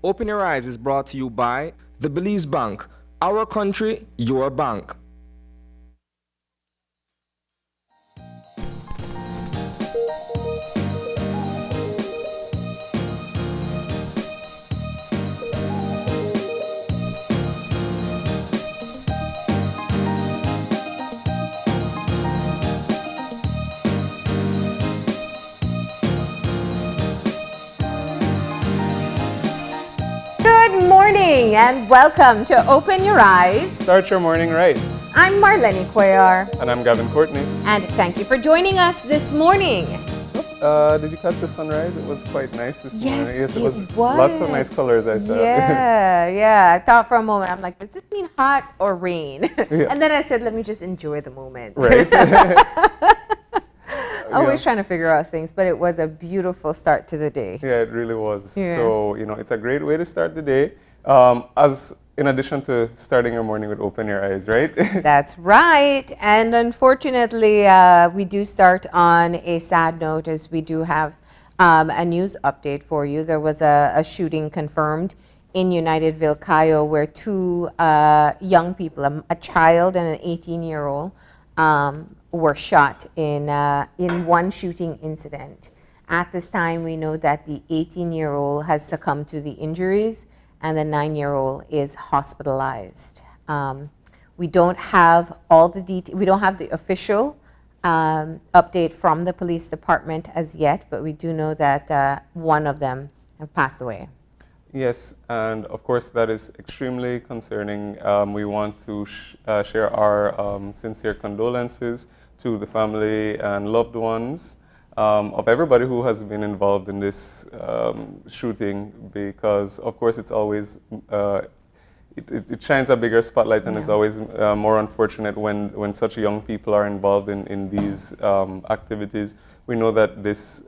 Open Your Eyes is brought to you by the Belize Bank. Our country, your bank. Good morning and welcome to Open Your Eyes. Start your morning right. I'm Marlene Cuellar. And I'm Gavin Courtney. And thank you for joining us this morning. Did you catch the sunrise? It was quite nice this morning. Yes, It was. Lots of nice colors, I thought. Yeah. I thought for a moment, I'm like, does this mean hot or rain? Yeah. And then I said, let me just enjoy the moment. Right. Always trying to figure out things, but it was a beautiful start to the day. Yeah, it really was. Yeah. So, it's a great way to start the day. In addition to starting your morning with Open Your Eyes, right? That's right. And unfortunately, we do start on a sad note as we do have a news update for you. There was a shooting confirmed in Unitedville, Cayo, where two young people, a child and an 18-year-old, were shot in one shooting incident. At this time, we know that the 18-year-old has succumbed to the injuries and the 9-year-old is hospitalized. We don't have all the details. We don't have the official update from the police department as yet, but we do know that one of them have passed away. Yes, and of course that is extremely concerning. We want to share our sincere condolences to the family and loved ones of everybody who has been involved in this shooting, because of course it's always it shines a bigger spotlight, and it's always more unfortunate when such young people are involved in these activities. We know that this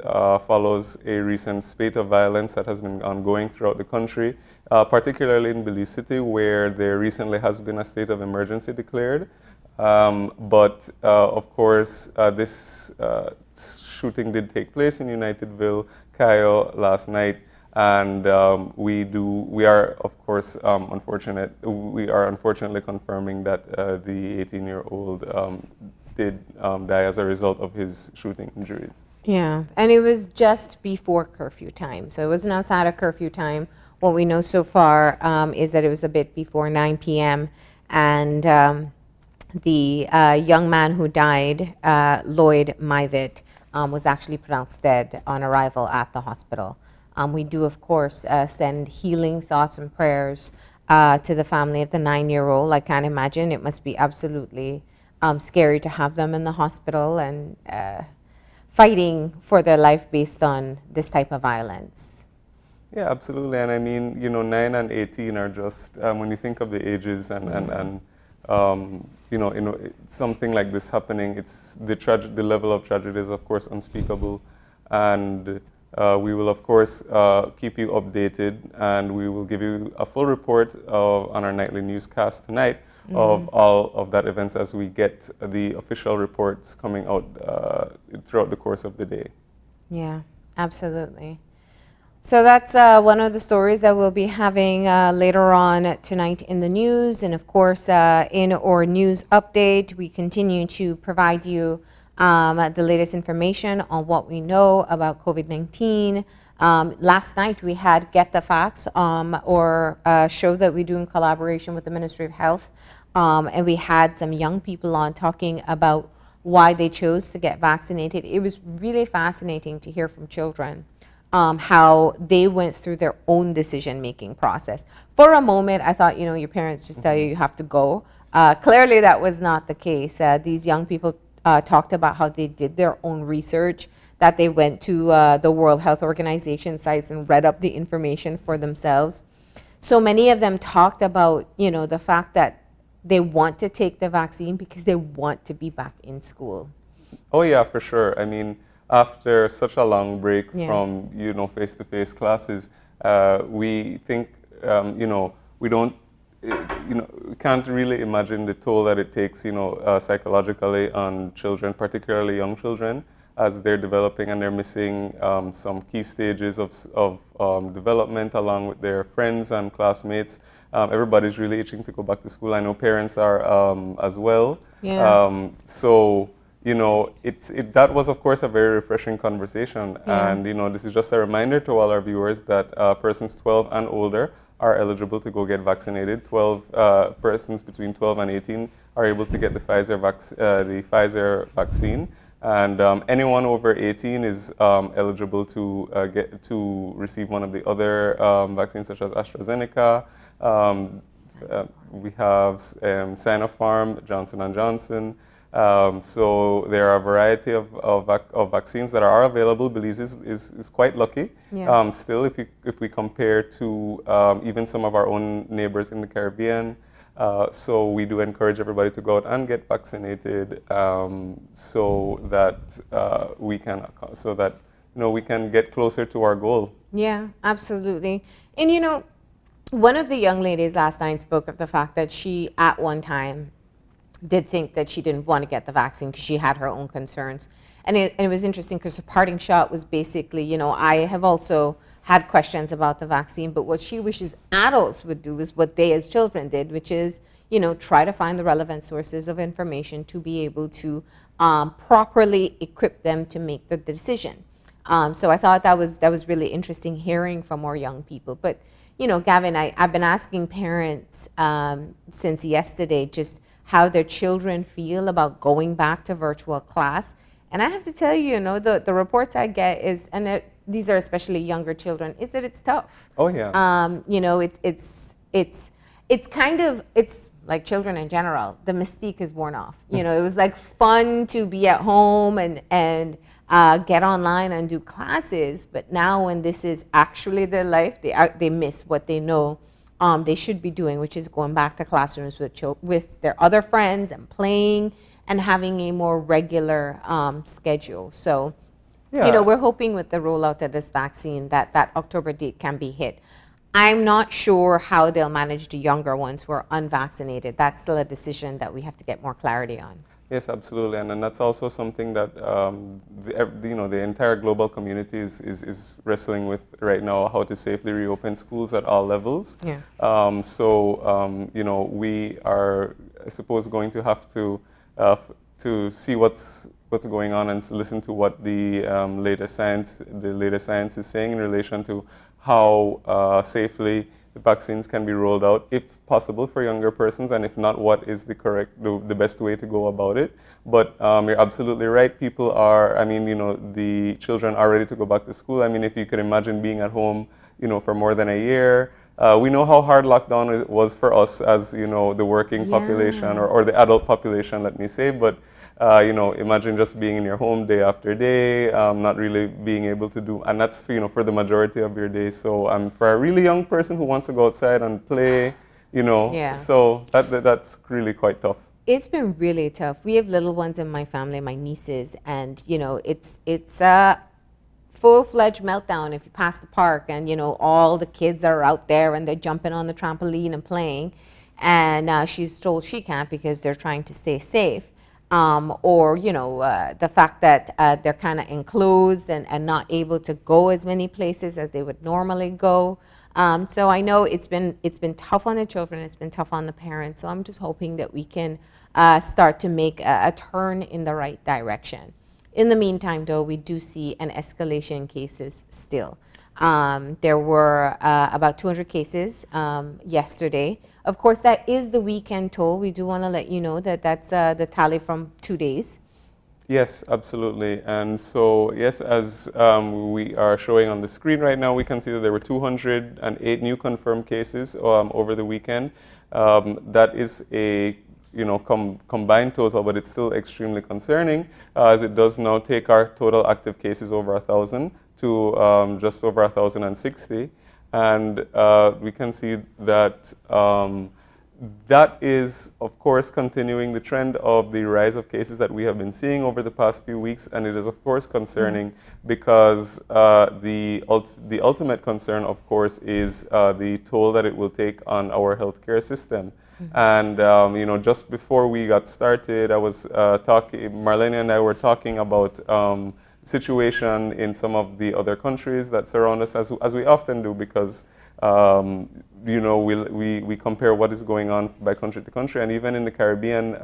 follows a recent spate of violence that has been ongoing throughout the country, particularly in Belize City, where there recently has been a state of emergency declared. But of course, this shooting did take place in Unitedville, Cayo last night, and we are of course unfortunate. We are unfortunately confirming that the 18-year-old did die as a result of his shooting injuries. Yeah, and it was just before curfew time, so it wasn't outside of curfew time. What we know so far is that it was a bit before 9 p.m. and the young man who died, Lloyd Myvitt, was actually pronounced dead on arrival at the hospital. We do, of course, send healing thoughts and prayers to the family of the 9-year-old. I can't imagine. It must be absolutely scary to have them in the hospital and fighting for their life based on this type of violence. Yeah, absolutely. And I mean, 9 and 18 are just, when you think of the ages and something like this happening, it's the level of tragedy is of course unspeakable, and we will of course keep you updated, and we will give you a full report on our nightly newscast tonight of all of that events as we get the official reports coming out throughout the course of the day. Yeah, absolutely. So that's one of the stories that we'll be having later on tonight in the news. And of course, in our news update, we continue to provide you the latest information on what we know about COVID-19. Last night, we had Get the Facts, or a show that we do in collaboration with the Ministry of Health. And we had some young people on talking about why they chose to get vaccinated. It was really fascinating to hear from children. How they went through their own decision-making process. For a moment, I thought, your parents just tell you you have to go. Clearly, that was not the case. These young people talked about how they did their own research, that they went to the World Health Organization sites and read up the information for themselves. So many of them talked about, the fact that they want to take the vaccine because they want to be back in school. Oh yeah, for sure. I mean, after such a long break from face-to-face classes, we think we can't really imagine the toll that it takes psychologically on children, particularly young children, as they're developing, and they're missing some key stages of development along with their friends and classmates. Everybody's really itching to go back to school. I know parents are as well. Yeah. So, you know, that was, of course, a very refreshing conversation. Yeah. And, you know, this is just a reminder to all our viewers that persons 12 and older are eligible to go get vaccinated. 12 persons between 12 and 18 are able to get the Pfizer vaccine. And anyone over 18 is eligible to receive one of the other vaccines, such as AstraZeneca. We have Sinopharm, Johnson & Johnson. So there are a variety of vaccines that are available. Belize is quite lucky. Yeah. Still, if we compare to even some of our own neighbors in the Caribbean. So we do encourage everybody to go out and get vaccinated, so that we can get closer to our goal. Yeah, absolutely. And you know, one of the young ladies last night spoke of the fact that she, at one time, did think that she didn't want to get the vaccine because she had her own concerns. And it was interesting because her parting shot was basically, you know, I have also had questions about the vaccine, but what she wishes adults would do is what they as children did, which is, you know, try to find the relevant sources of information to be able to properly equip them to make the decision. So I thought that was really interesting hearing from more young people. But, you know, Gavin, I've been asking parents since yesterday just how their children feel about going back to virtual class. And I have to tell you, you know, the reports I get is, and these are especially younger children, is that it's tough. Oh yeah. You know, it's like children in general. The mystique is worn off. You know, it was like fun to be at home and get online and do classes. But now, when this is actually their life, they miss what they know they should be doing, which is going back to classrooms with their other friends and playing and having a more regular schedule. So, you know, we're hoping with the rollout of this vaccine that October date can be hit. I'm not sure how they'll manage the younger ones who are unvaccinated. That's still a decision that we have to get more clarity on. Yes, absolutely, and that's also something that the entire global community is wrestling with right now, how to safely reopen schools at all levels. Yeah. You know, we are, I suppose, going to have to see what's going on and listen to what the latest science is saying in relation to how safely the vaccines can be rolled out, if possible, for younger persons, and if not, what is the best way to go about it. But you're absolutely right. People are, I mean, you know, the children are ready to go back to school. I mean, if you could imagine being at home, you know, for more than a year. We know how hard lockdown was for us as, you know, the working population or the adult population, let me say. But you know, imagine just being in your home day after day, not really being able to do, and that's, you know, for the majority of your day. So for a really young person who wants to go outside and play, you know, so that's really quite tough. It's been really tough. We have little ones in my family, my nieces, and you know, it's a full-fledged meltdown if you pass the park and, you know, all the kids are out there and they're jumping on the trampoline and playing, and she's told she can't because they're trying to stay safe. Or, you know, the fact that they're kind of enclosed and not able to go as many places as they would normally go. So I know it's been tough on the children, it's been tough on the parents. So I'm just hoping that we can start to make a turn in the right direction. In the meantime, though, we do see an escalation in cases still. There were about 200 cases yesterday. Of course, that is the weekend toll. We do want to let you know that that's the tally from 2 days. Yes, absolutely. And so, yes, as we are showing on the screen right now, we can see that there were 208 new confirmed cases over the weekend. That is a combined total, but it's still extremely concerning, as it does now take our total active cases over 1,000 to just over 1,060. And we can see that that is, of course, continuing the trend of the rise of cases that we have been seeing over the past few weeks. And it is, of course, concerning because the ultimate concern, of course, is the toll that it will take on our healthcare system. And, just before we got started, I was talking, Marlene and I were talking about situation in some of the other countries that surround us, as we often do, because you know, we compare what is going on by country to country, and even in the Caribbean,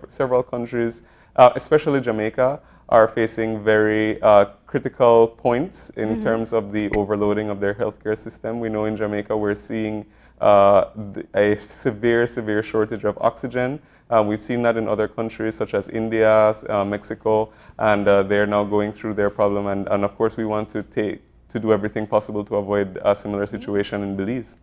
several countries, especially Jamaica, are facing very critical points in terms of the overloading of their healthcare system. We know in Jamaica we're seeing a severe shortage of oxygen. We've seen that in other countries such as India, Mexico, and they're now going through their problem. And of course, we want to do everything possible to avoid a similar situation in Belize.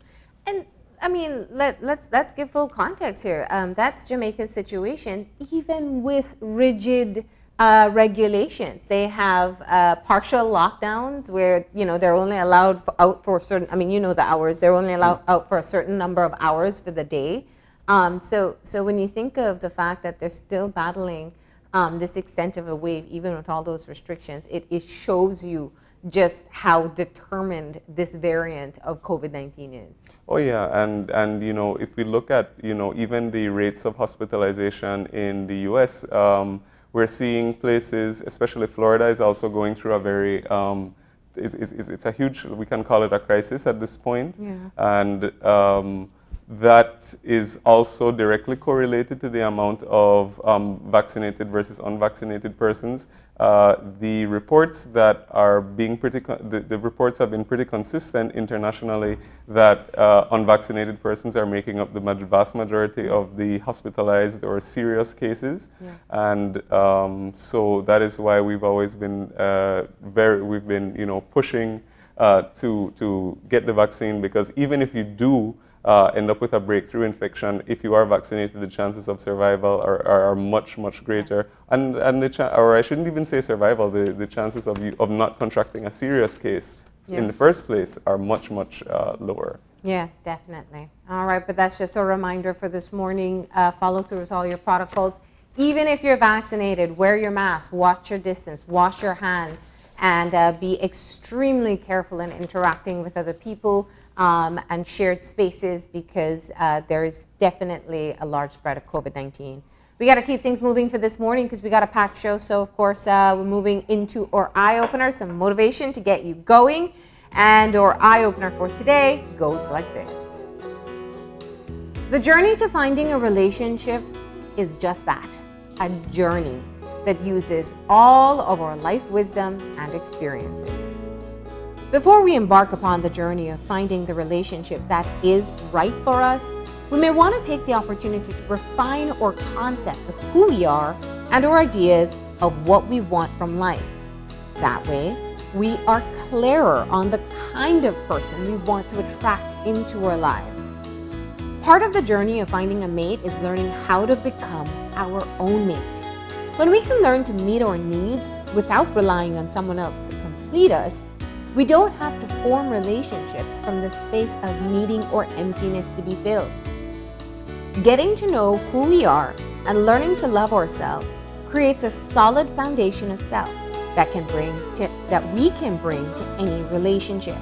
And I mean, let's give full context here. That's Jamaica's situation, even with rigid regulations. They have partial lockdowns where, you know, they're only allowed out for certain, I mean, you know the hours, they're only allowed out for a certain number of hours for the day. So when you think of the fact that they're still battling this extent of a wave, even with all those restrictions, it shows you just how determined this variant of COVID-19 is. Oh yeah, and you know, if we look at, you know, even the rates of hospitalization in the US, we're seeing places, especially Florida, is also going through a very, it's a huge, we can call it a crisis at this point. Yeah. And that is also directly correlated to the amount of vaccinated versus unvaccinated persons. The reports that are being the reports have been pretty consistent internationally that unvaccinated persons are making up the vast majority of the hospitalized or serious cases. Yeah. And so that is why we've always been we've been, you know, pushing to get the vaccine, because even if you do end up with a breakthrough infection, if you are vaccinated, the chances of survival are much greater, and or I shouldn't even say survival. The chances of not contracting a serious case in the first place are much lower. Yeah, definitely. All right, but that's just a reminder for this morning. Follow through with all your protocols. Even if you're vaccinated, wear your mask, watch your distance, wash your hands, and be extremely careful in interacting with other people. And shared spaces, because there is definitely a large spread of COVID-19. We got to keep things moving for this morning because we got a packed show. So, of course, we're moving into our eye-opener, some motivation to get you going. And our eye-opener for today goes like this. The journey to finding a relationship is just that, a journey that uses all of our life wisdom and experiences. Before we embark upon the journey of finding the relationship that is right for us, we may want to take the opportunity to refine our concept of who we are and our ideas of what we want from life. That way, we are clearer on the kind of person we want to attract into our lives. Part of the journey of finding a mate is learning how to become our own mate. When we can learn to meet our needs without relying on someone else to complete us, we don't have to form relationships from the space of needing or emptiness to be filled. Getting to know who we are and learning to love ourselves creates a solid foundation of self that we can bring to any relationship.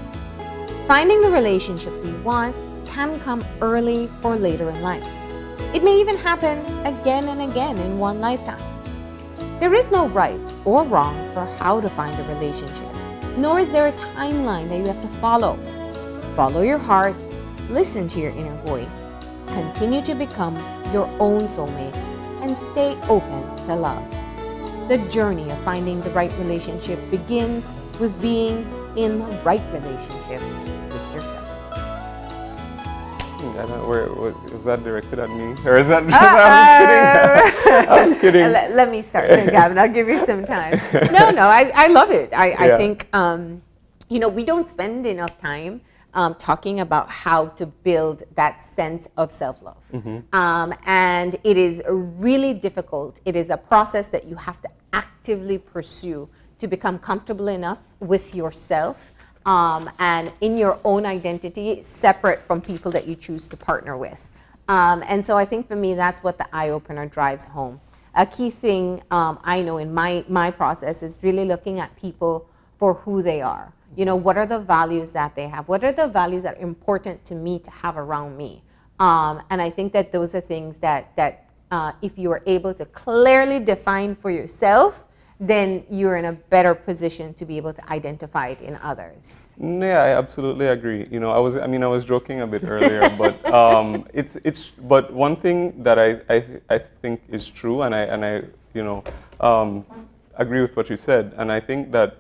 Finding the relationship we want can come early or later in life. It may even happen again and again in one lifetime. There is no right or wrong for how to find a relationship. Nor is there a timeline that you have to follow. Follow your heart, listen to your inner voice, continue to become your own soulmate, and stay open to love. The journey of finding the right relationship begins with being in the right relationship with yourself. I don't know, was that directed at me? Or is that just, I'm kidding. Let me start, Gavin. I'll give you some time. No, I love it. I think, you know, we don't spend enough time talking about how to build that sense of self-love. And it is really difficult. It is a process that you have to actively pursue to become comfortable enough with yourself and in your own identity, separate from people that you choose to partner with. And so I think for me, that's what the eye-opener drives home. A key thing I know in my process is really looking at people for who they are. You know, what are the values that they have? What are the values that are important to me to have around me? And I think that those are things that if you are able to clearly define for yourself, then you're in a better position to be able to identify it in others. Yeah, I absolutely agree. You know, I was joking a bit earlier, but but one thing that I think is true, and I you know agree with what you said, and I think that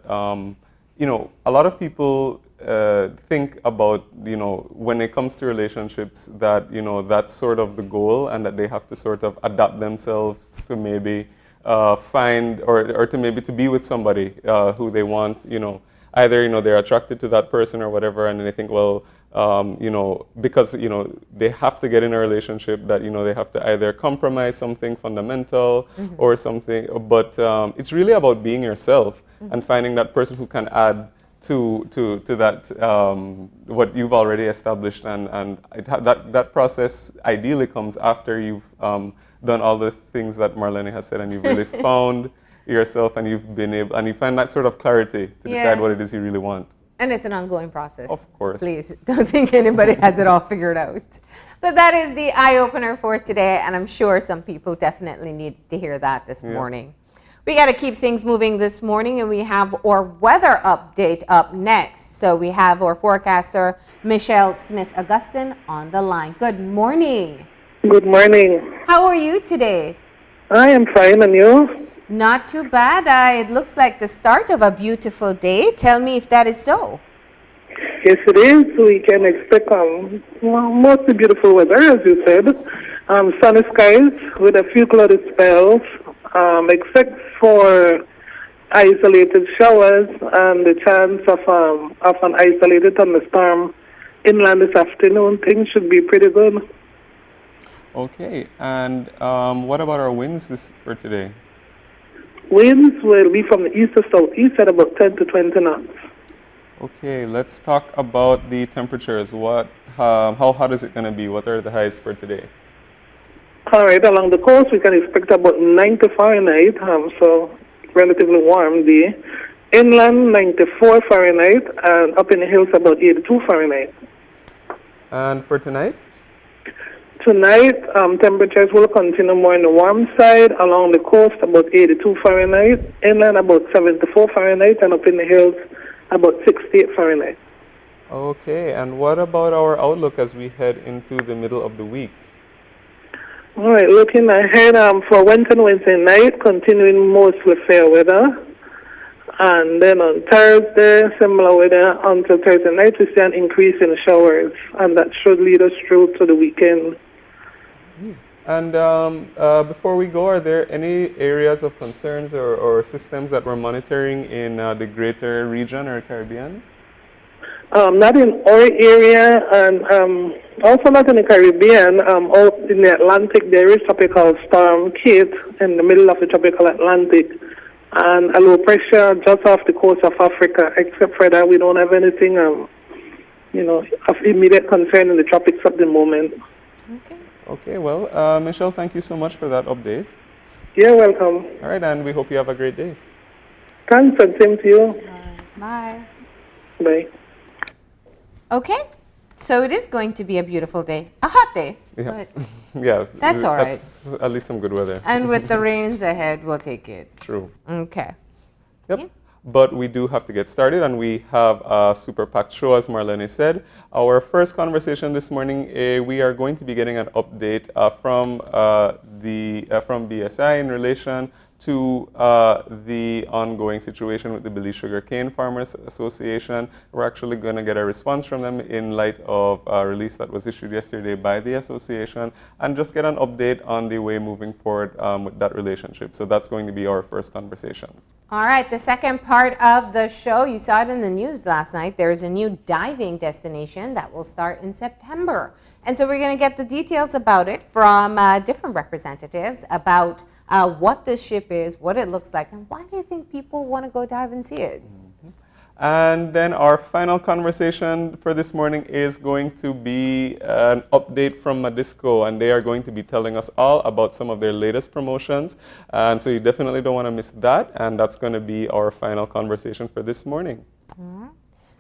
you know, a lot of people think about, you know, when it comes to relationships, that, you know, that's sort of the goal, and that they have to sort of adapt themselves to maybe find or to maybe to be with somebody who they want, you know, either, you know, they're attracted to that person or whatever, and then they think, well, you know, because, you know, they have to get in a relationship, that, you know, they have to either compromise something fundamental or something, but it's really about being yourself and finding that person who can add to that what you've already established, and that process ideally comes after you've done all the things that Marlene has said, and you've really found yourself, and you've been able, and you find that sort of clarity to decide what it is you really want. And it's an ongoing process. Of course. Please don't think anybody has it all figured out. But that is the eye-opener for today, and I'm sure some people definitely needed to hear that this morning. We got to keep things moving this morning, and we have our weather update up next. So we have our forecaster, Michelle Smith-Augustin, on the line. Good morning. Good morning. How are you today? I am fine, and you? Not too bad. It looks like the start of a beautiful day. Tell me if that is so. Yes, it is. We can expect mostly beautiful weather, as you said. Sunny skies with a few cloudy spells, except for isolated showers and the chance of an isolated thunderstorm inland this afternoon. Things should be pretty good. Okay, and what about our winds for today? Winds will be from the east to southeast at about 10 to 20 knots. Okay, let's talk about the temperatures. How hot is it going to be? What are the highs for today? All right, along the coast we can expect about 90 Fahrenheit, so relatively warm day. Inland 94 Fahrenheit, and up in the hills about 82 Fahrenheit. And for tonight? Tonight, temperatures will continue more on the warm side. Along the coast, about 82 Fahrenheit. Inland, about 74 Fahrenheit. And up in the hills, about 68 Fahrenheit. Okay, and what about our outlook as we head into the middle of the week? All right, looking ahead for Wednesday night, continuing mostly fair weather. And then on Thursday, similar weather until Thursday night, we see an increase in showers. And that should lead us through to the weekend. And before we go, are there any areas of concerns or systems that we're monitoring in the greater region or Caribbean? Not in our area, and also not in the Caribbean. Out in the Atlantic, there is tropical storm Kate in the middle of the tropical Atlantic, and a low pressure just off the coast of Africa. Except for that, we don't have anything, you know, of immediate concern in the tropics at the moment. Okay. Okay, well, Michelle, thank you so much for that update. You're welcome. All right, and we hope you have a great day. Thanks, and same to you. Bye. Bye. Okay, so it is going to be a beautiful day, a hot day. Yeah, But, yeah, That's all right. That's at least some good weather. and with the rains ahead, we'll take it. True. Okay. Yep. Yeah. But we do have to get started, and we have a super packed show, as Marlene said. Our first conversation this morning, we are going to be getting an update from BSI in relation to the ongoing situation with the Belize Sugarcane Farmers Association. We're actually going to get a response from them in light of a release that was issued yesterday by the association, and just get an update on the way moving forward with that relationship. So that's going to be our first conversation. All right, the second part of the show, you saw it in the news last night. There is a new diving destination that will start in September. And so we're going to get the details about it from different representatives about what this ship is, what it looks like, and why do you think people want to go dive and see it? And then our final conversation for this morning is going to be an update from Medisco, and they are going to be telling us all about some of their latest promotions. And so you definitely don't want to miss that, and that's going to be our final conversation for this morning.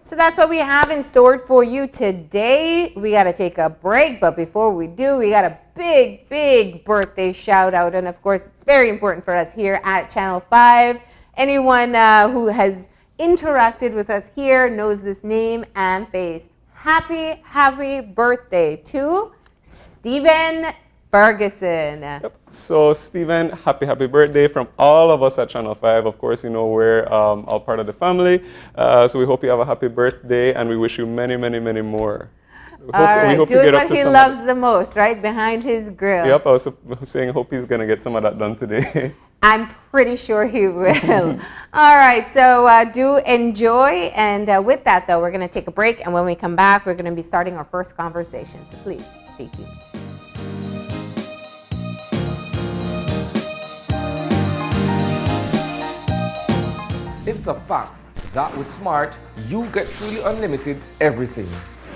So that's what we have in store for you today. We got to take a break, but before we do, we got a big birthday shout out. And of course, it's very important for us here at Channel 5. anyone who has interacted with us here knows this name and face. Happy birthday to Stephen Ferguson. Yep. So Stephen, happy birthday from all of us at Channel 5. Of course, you know, we're all part of the family. So we hope you have a happy birthday, and we wish you many more. We hope doing what he loves the most, right? Behind his grill. Yep, I was saying, hope he's going to get some of that done today. I'm pretty sure he will. All right, so do enjoy. And with that, though, we're going to take a break. And when we come back, we're going to be starting our first conversation. So please stay tuned. It's a fact that with Smart, you get truly unlimited everything.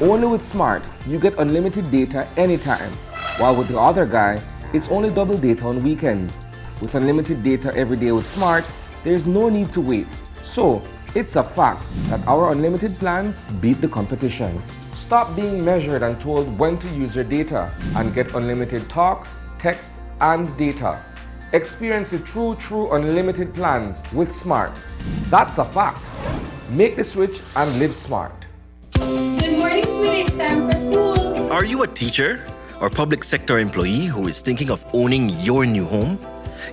Only with Smart, you get unlimited data anytime. While with the other guy, it's only double data on weekends. With unlimited data every day with Smart, there's no need to wait. So, it's a fact that our unlimited plans beat the competition. Stop being measured and told when to use your data and get unlimited talk, text, and data. Experience the true unlimited plans with Smart. That's a fact. Make the switch and live smart. Good morning, sweetie. It's time for school. Are you a teacher or public sector employee who is thinking of owning your new home?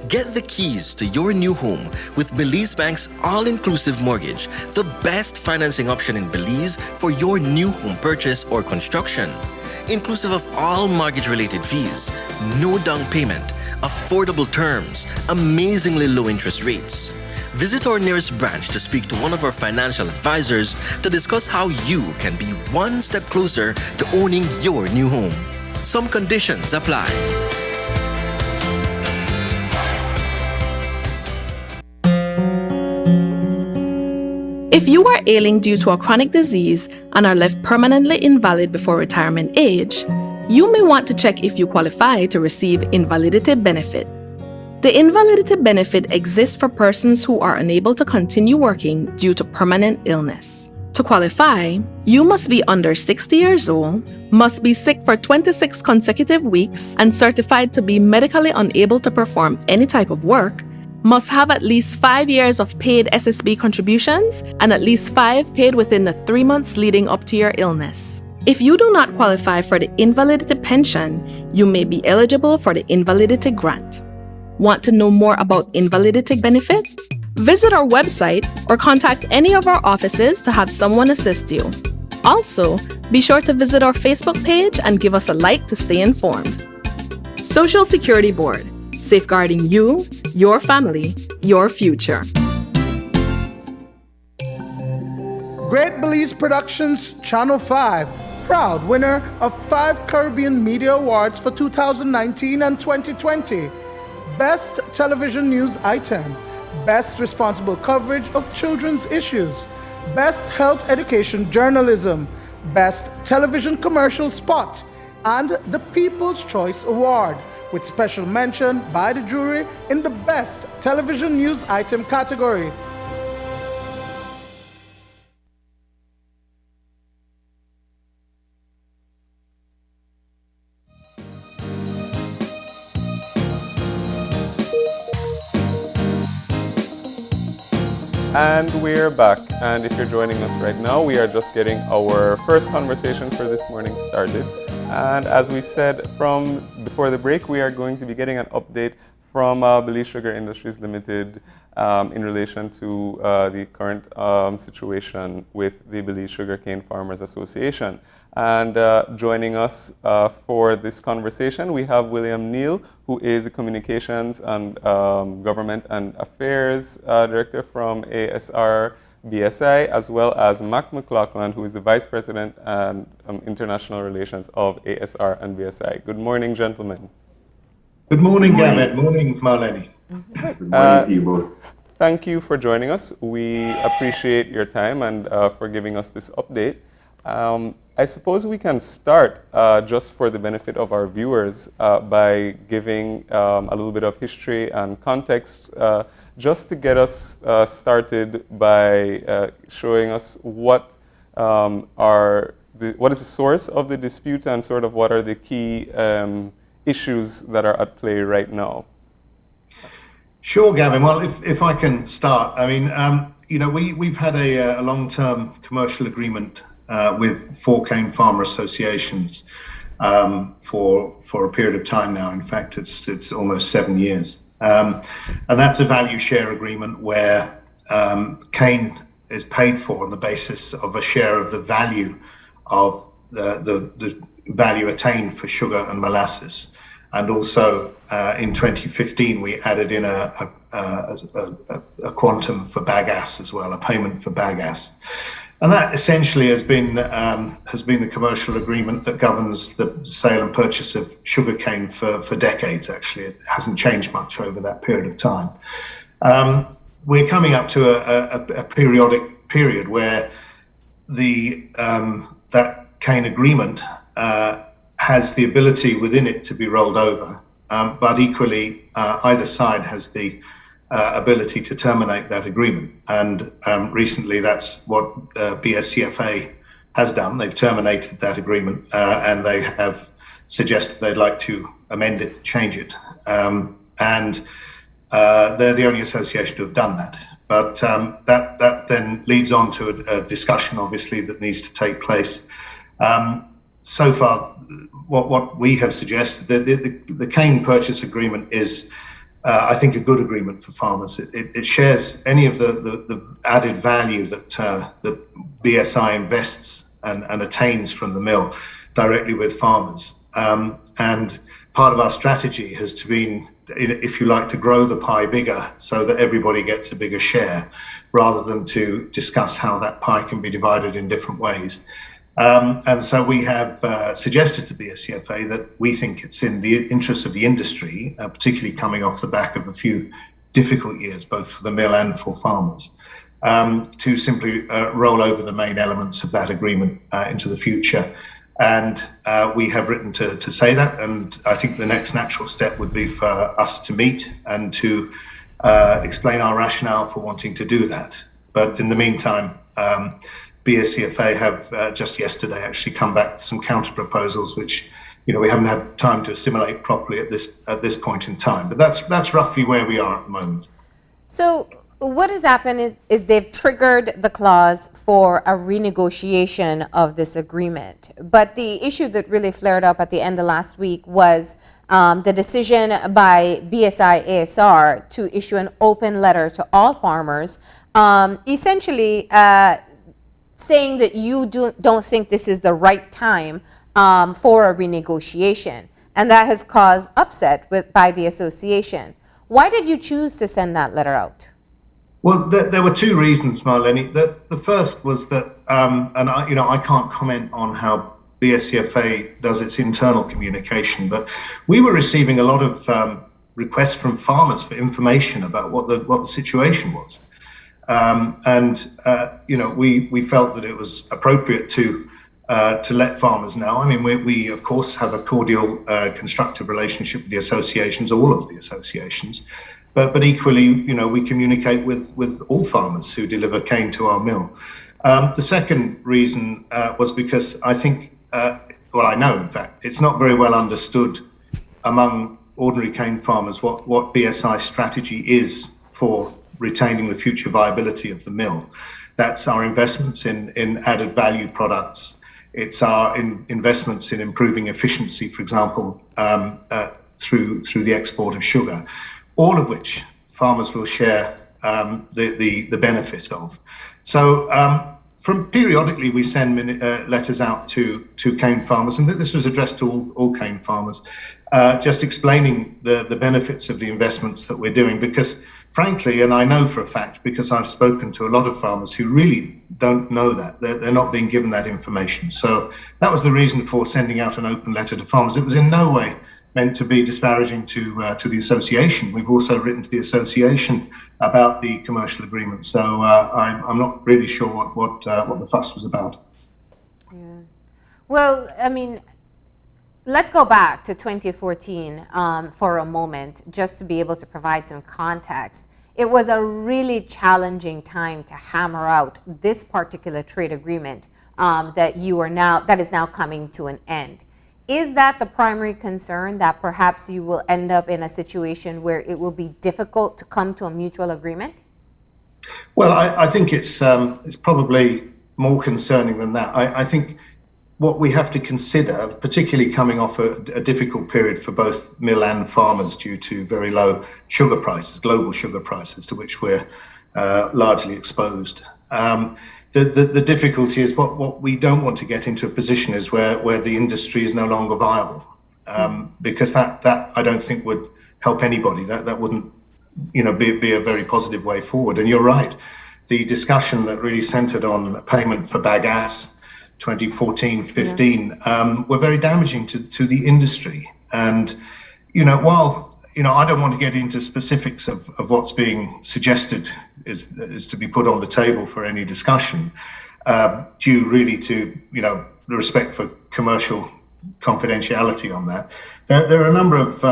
Get the keys to your new home with Belize Bank's all-inclusive mortgage, the best financing option in Belize for your new home purchase or construction. Inclusive of all mortgage-related fees, no down payment, affordable terms, amazingly low interest rates. Visit our nearest branch to speak to one of our financial advisors to discuss how you can be one step closer to owning your new home. Some conditions apply. If you are ailing due to a chronic disease and are left permanently invalid before retirement age, you may want to check if you qualify to receive invalidity benefit. The invalidity benefit exists for persons who are unable to continue working due to permanent illness. To qualify, you must be under 60 years old, must be sick for 26 consecutive weeks and certified to be medically unable to perform any type of work, must have at least 5 years of paid SSB contributions and at least 5 paid within the 3 months leading up to your illness. If you do not qualify for the invalidity pension, you may be eligible for the invalidity grant. Want to know more about invalidity benefit? Visit our website or contact any of our offices to have someone assist you. Also, be sure to visit our Facebook page and give us a like to stay informed. Social Security Board, safeguarding you, your family, your future. Great Belize Productions Channel 5, proud winner of 5 Caribbean Media Awards for 2019 and 2020. Best Television News Item, Best Responsible Coverage of Children's Issues, Best Health Education Journalism, Best Television Commercial Spot, and the People's Choice Award, with special mention by the jury in the Best Television News Item category. And we're back. And if you're joining us right now, we are just getting our first conversation for this morning started. And as we said from before the break, we are going to be getting an update from Belize Sugar Industries Limited in relation to the current situation with the Belize Sugarcane Farmers Association. And joining us for this conversation, we have William Neal, who is the Communications and Government and Affairs Director from ASR BSI, as well as Mac McLaughlin, who is the Vice President and International Relations of ASR and BSI. Good morning, gentlemen. Good morning, Gavin. Morning, Marlene. Good morning to you both. Thank you for joining us. We appreciate your time and for giving us this update. I suppose we can start just for the benefit of our viewers by giving a little bit of history and context just to get us started by showing us what is the source of the dispute and sort of what are the key issues that are at play right now. Sure, Gavin. Well, if I can start, I mean, we've had a long-term commercial agreement with 4 cane farmer associations for a period of time now. In fact, it's almost 7 years, and that's a value share agreement where cane is paid for on the basis of a share of the value of the value attained for sugar and molasses. And also in 2015, we added in a quantum for bagasse as well, a payment for bagasse. And that essentially has been the commercial agreement that governs the sale and purchase of sugarcane for decades, actually. It hasn't changed much over that period of time. We're coming up to a periodic period where that cane agreement has the ability within it to be rolled over, but equally either side has the ability to terminate that agreement. And recently that's what BSCFA has done. They've terminated that agreement and they have suggested they'd like to amend it, change it. And they're the only association to have done that. But that then leads on to a discussion, obviously, that needs to take place. So far, what we have suggested, the cane purchase agreement is, I think, a good agreement for farmers. It shares any of the added value that BSI invests and attains from the mill directly with farmers. And part of our strategy has to be, if you like, to grow the pie bigger so that everybody gets a bigger share, rather than to discuss how that pie can be divided in different ways. And so we have suggested to BSCFA that we think it's in the interest of the industry, particularly coming off the back of a few difficult years, both for the mill and for farmers, to simply roll over the main elements of that agreement into the future. And we have written to say that, and I think the next natural step would be for us to meet and to explain our rationale for wanting to do that. But in the meantime, BSCFA have just yesterday actually come back with some counter proposals, which we haven't had time to assimilate properly at this point in time. But that's roughly where we are at the moment. So what has happened is they've triggered the clause for a renegotiation of this agreement. But the issue that really flared up at the end of last week was the decision by BSI ASR to issue an open letter to all farmers, essentially saying that you don't think this is the right time for a renegotiation. And that has caused upset by the association. Why did you choose to send that letter out? Well, there were 2 reasons, Marlene. The first was that, and I can't comment on how BSCFA does its internal communication, but we were receiving a lot of requests from farmers for information about what the situation was. We felt that it was appropriate to let farmers know. I mean, we of course have a cordial, constructive relationship with the associations, all of the associations, but equally, we communicate with all farmers who deliver cane to our mill. The second reason was because I think, I know, in fact, it's not very well understood among ordinary cane farmers what BSI's strategy is for retaining the future viability of the mill. That's our investments in added value products. It's our investments in improving efficiency, for example, through the export of sugar, all of which farmers will share the benefit of. So from periodically we send letters out to cane farmers, and this was addressed to all cane farmers, just explaining the benefits of the investments that we're doing, because frankly, and I know for a fact, because I've spoken to a lot of farmers who really don't know that, they're not being given that information. So that was the reason for sending out an open letter to farmers. It was in no way meant to be disparaging to the association. We've also written to the association about the commercial agreement. So I'm not really sure what the fuss was about. Yeah. Well, I mean, let's go back to 2014 for a moment, just to be able to provide some context. It was a really challenging time to hammer out this particular trade agreement that is now coming to an end. Is that the primary concern, that perhaps you will end up in a situation where it will be difficult to come to a mutual agreement? Well, I think it's probably more concerning than that. I think what we have to consider, particularly coming off a difficult period for both mill and farmers due to very low sugar prices, global sugar prices, to which we're largely exposed. The difficulty is what we don't want to get into a position is where the industry is no longer viable, because that I don't think would help anybody. That wouldn't be a very positive way forward. And you're right, the discussion that really centered on payment for bagasse 2014-15 were very damaging to the industry. And while I don't want to get into specifics of what's being suggested is to be put on the table for any discussion, due really to the respect for commercial confidentiality on that. There are a number of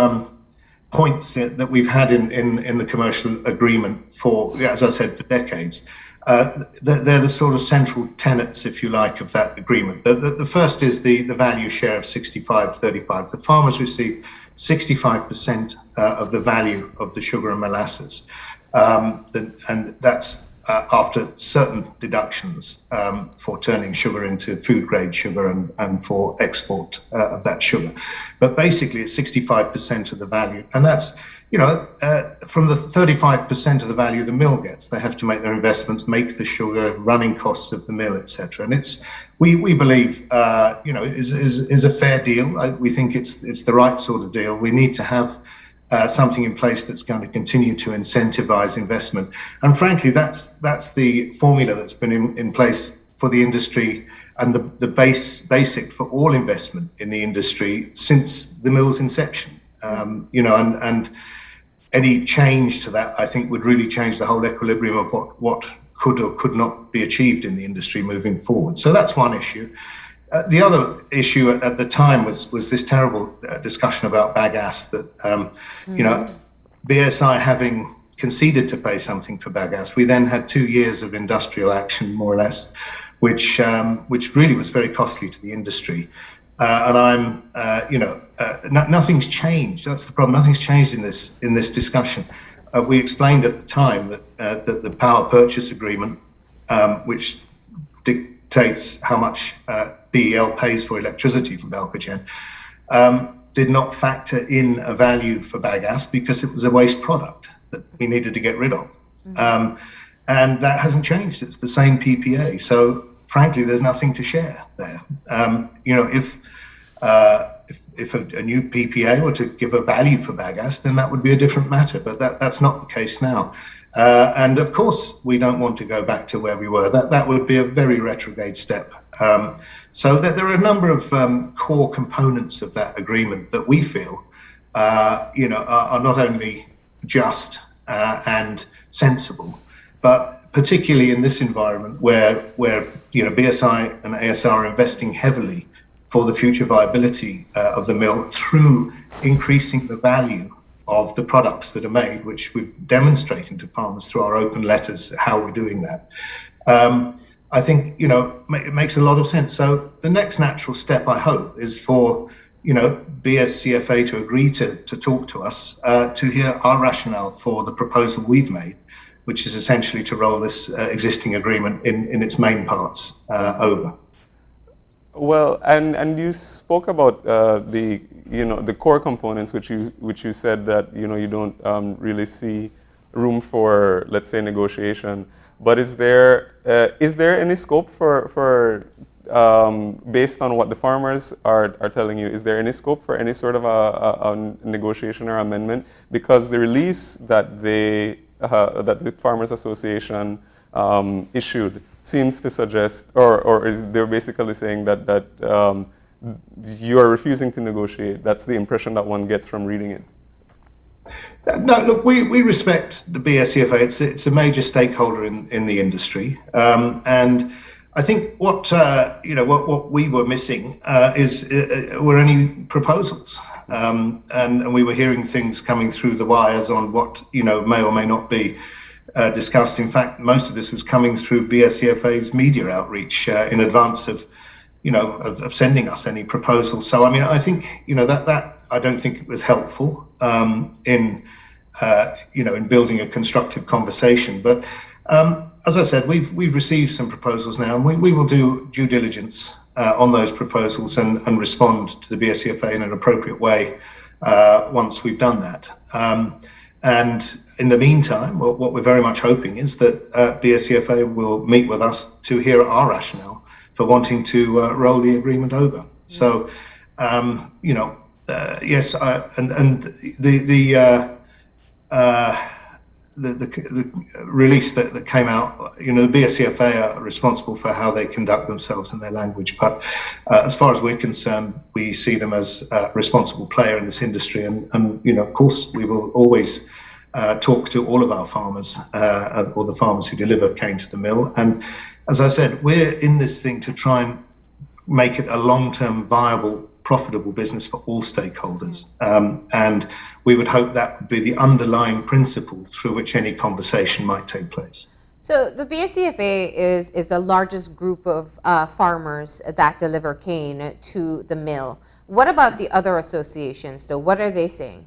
points that we've had in the commercial agreement for, as I said, for decades. They're the sort of central tenets, if you like, of that agreement. The first is the value share of 65-35. The farmers receive 65% of the value of the sugar and molasses, and that's after certain deductions for turning sugar into food grade sugar and for export of that sugar. But basically it's 65% of the value, and that's from the 35% of the value the mill gets. They have to make their investments, make the sugar, running costs of the mill, etc. And it's we believe is a fair deal. We think it's the right sort of deal. We need to have something in place that's going to continue to incentivize investment. And frankly, that's the formula that's been in place for the industry and the basic for all investment in the industry since the mill's inception. And any change to that, I think, would really change the whole equilibrium of what could or could not be achieved in the industry moving forward. So that's one issue. The other issue at the time was this terrible discussion about bagasse that, BSI having conceded to pay something for bagasse, we then had 2 years of industrial action, more or less, which really was very costly to the industry. And nothing's changed. That's the problem. Nothing's changed in this discussion. We explained at the time that the power purchase agreement, which dictates how much BEL pays for electricity from Belcogen, did not factor in a value for bagasse because it was a waste product that we needed to get rid of. And that hasn't changed. It's the same PPA. So frankly, there's nothing to share there. If a new PPA were to give a value for bagasse, then that would be a different matter. But that's not the case now. And of course, we don't want to go back to where we were. That would be a very retrograde step. So there are a number of core components of that agreement that we feel, are not only just and sensible, but particularly in this environment where BSI and ASR are investing heavily for the future viability of the mill through increasing the value of the products that are made, which we're demonstrating to farmers through our open letters how we're doing that. I think it makes a lot of sense. So the next natural step, I hope, is for BSCFA to agree to talk to us to hear our rationale for the proposal we've made, which is essentially to roll this existing agreement in its main parts over. Well, and you spoke about the core components, which you said that you don't really see room for, let's say, negotiation. But is there any scope for based on what the farmers are telling you? Is there any scope for any sort of a negotiation or amendment? Because the release that the Farmers Association issued seems to suggest, or is they're basically saying that you are refusing to negotiate. That's the impression that one gets from reading it. No, look, we respect the BSCFA. It's a major stakeholder in the industry, and I think what we were missing were any proposals, and we were hearing things coming through the wires on what may or may not be discussed. In fact, most of this was coming through BSCFA's media outreach in advance of of sending us any proposals. So, I mean, I think, that I don't think it was helpful in building a constructive conversation. But as I said, we've received some proposals now, and we will do due diligence on those proposals and respond to the BSCFA in an appropriate way once we've done that. And in the meantime, what we're very much hoping is that BSCFA will meet with us to hear our rationale for wanting to roll the agreement over. So, yes, and the release that came out, the BSCFA are responsible for how they conduct themselves and their language. But as far as we're concerned, we see them as a responsible player in this industry. And of course, we will always talk to all of our farmers, or the farmers who deliver cane to the mill. And as I said, we're in this thing to try and make it a long-term viable, profitable business for all stakeholders. And we would hope that would be the underlying principle through which any conversation might take place. So the BSCFA is the largest group of farmers that deliver cane to the mill. What about the other associations, though? What are they saying?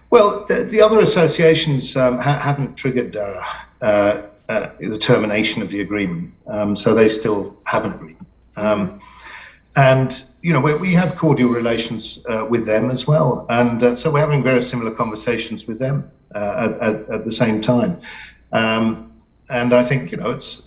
Well, the other associations haven't triggered the termination of the agreement, so they still have an agreement. And we have cordial relations with them as well, and so we're having very similar conversations with them at the same time. And I think it's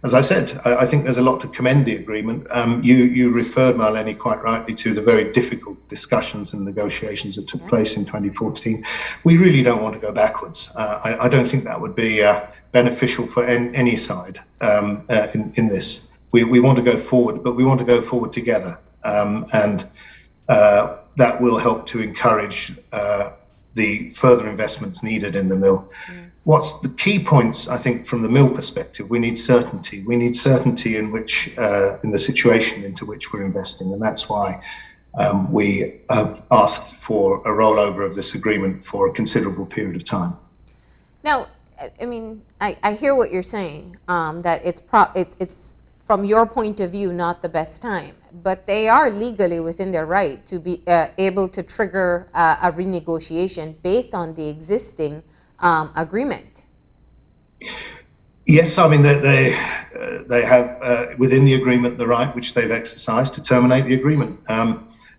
as I said, I think there's a lot to commend the agreement. You referred, Marlene, quite rightly to the very difficult discussions and negotiations that took place in 2014. We really don't want to go backwards. I don't think that would be beneficial for any side in this. We want to go forward, but we want to go forward together. And that will help to encourage the further investments needed in the mill. What's the key points, I think, from the mill perspective? We need certainty. We need certainty in the situation into which we're investing, and that's why we have asked for a rollover of this agreement for a considerable period of time. Now, I mean, I hear what you're saying, that it's from your point of view not the best time, but they are legally within their right to be able to trigger a renegotiation based on the existing agreement. Yes, I mean they have within the agreement the right, which they've exercised, to terminate the agreement.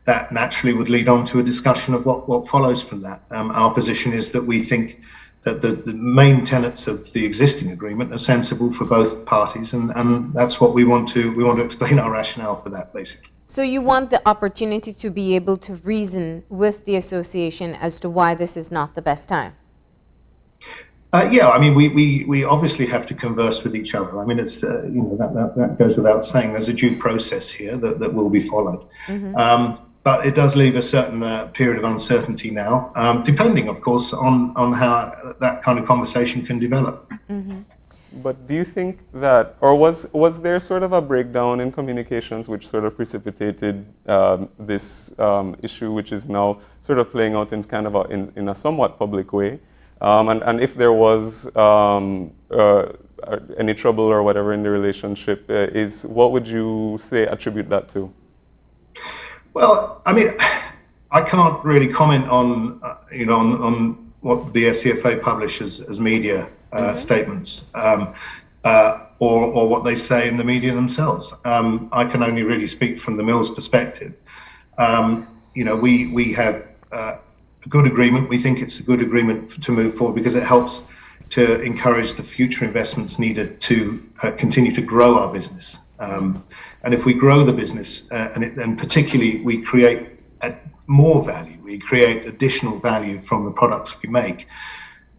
That naturally would lead on to a discussion of what follows from that. Our position is that we think that the main tenets of the existing agreement are sensible for both parties, and that's what we want to explain our rationale for that, basically. So you want the opportunity to be able to reason with the association as to why this is not the best time? Yeah, I mean, we obviously have to converse with each other. I mean, it's that goes without saying. There's a due process here that will be followed. But it does leave a certain period of uncertainty now, depending, of course, on how that kind of conversation can develop. But do you think that, or was there sort of a breakdown in communications which sort of precipitated this issue, which is now sort of playing out in kind of in a somewhat public way? And if there was any trouble or whatever in the relationship, what would you say attribute that to? Well, I mean, I can't really comment on on what the BSCFA publishes as media statements or what they say in the media themselves. I can only really speak from the mill's perspective. We have a good agreement. We think it's a good agreement to move forward because it helps to encourage the future investments needed to continue to grow our business. And if we grow the business, and particularly we create more value, we create additional value from the products we make,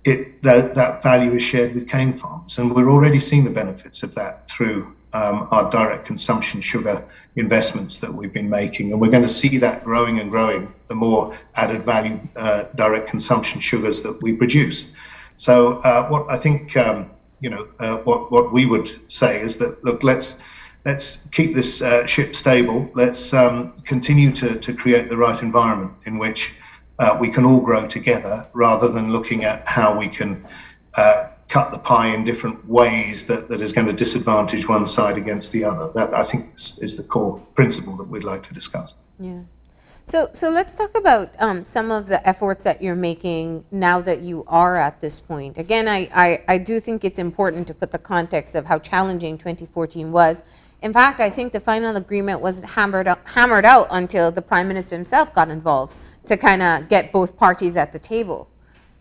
that value is shared with cane farmers. And we're already seeing the benefits of that through our direct consumption sugar investments that we've been making. And we're going to see that growing and growing, the more added value direct consumption sugars that we produce. So what I think, what we would say is that, look, let's keep this ship stable. Let's continue to create the right environment in which we can all grow together, rather than looking at how we can cut the pie in different ways that is going to disadvantage one side against the other. That, I think, is the core principle that we'd like to discuss. Yeah. So let's talk about some of the efforts that you're making now that you are at this point. Again, I do think it's important to put the context of how challenging 2014 was. In fact, I think the final agreement wasn't hammered out until the Prime Minister himself got involved to kind of get both parties at the table.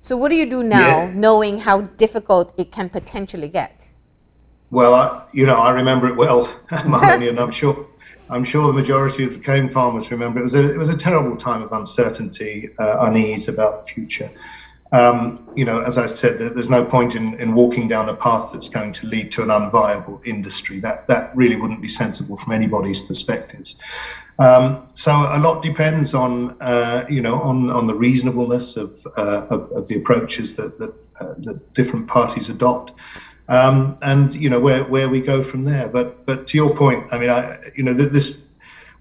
So what do you do now, knowing how difficult it can potentially get? Well, I remember it well, Marlene, and I'm sure the majority of the cane farmers remember it. It was a terrible time of uncertainty, unease about the future. As I said, there's no point in walking down a path that's going to lead to an unviable industry. That really wouldn't be sensible from anybody's perspectives. So a lot depends on the reasonableness of the approaches that different parties adopt, and where we go from there. But to your point, I mean,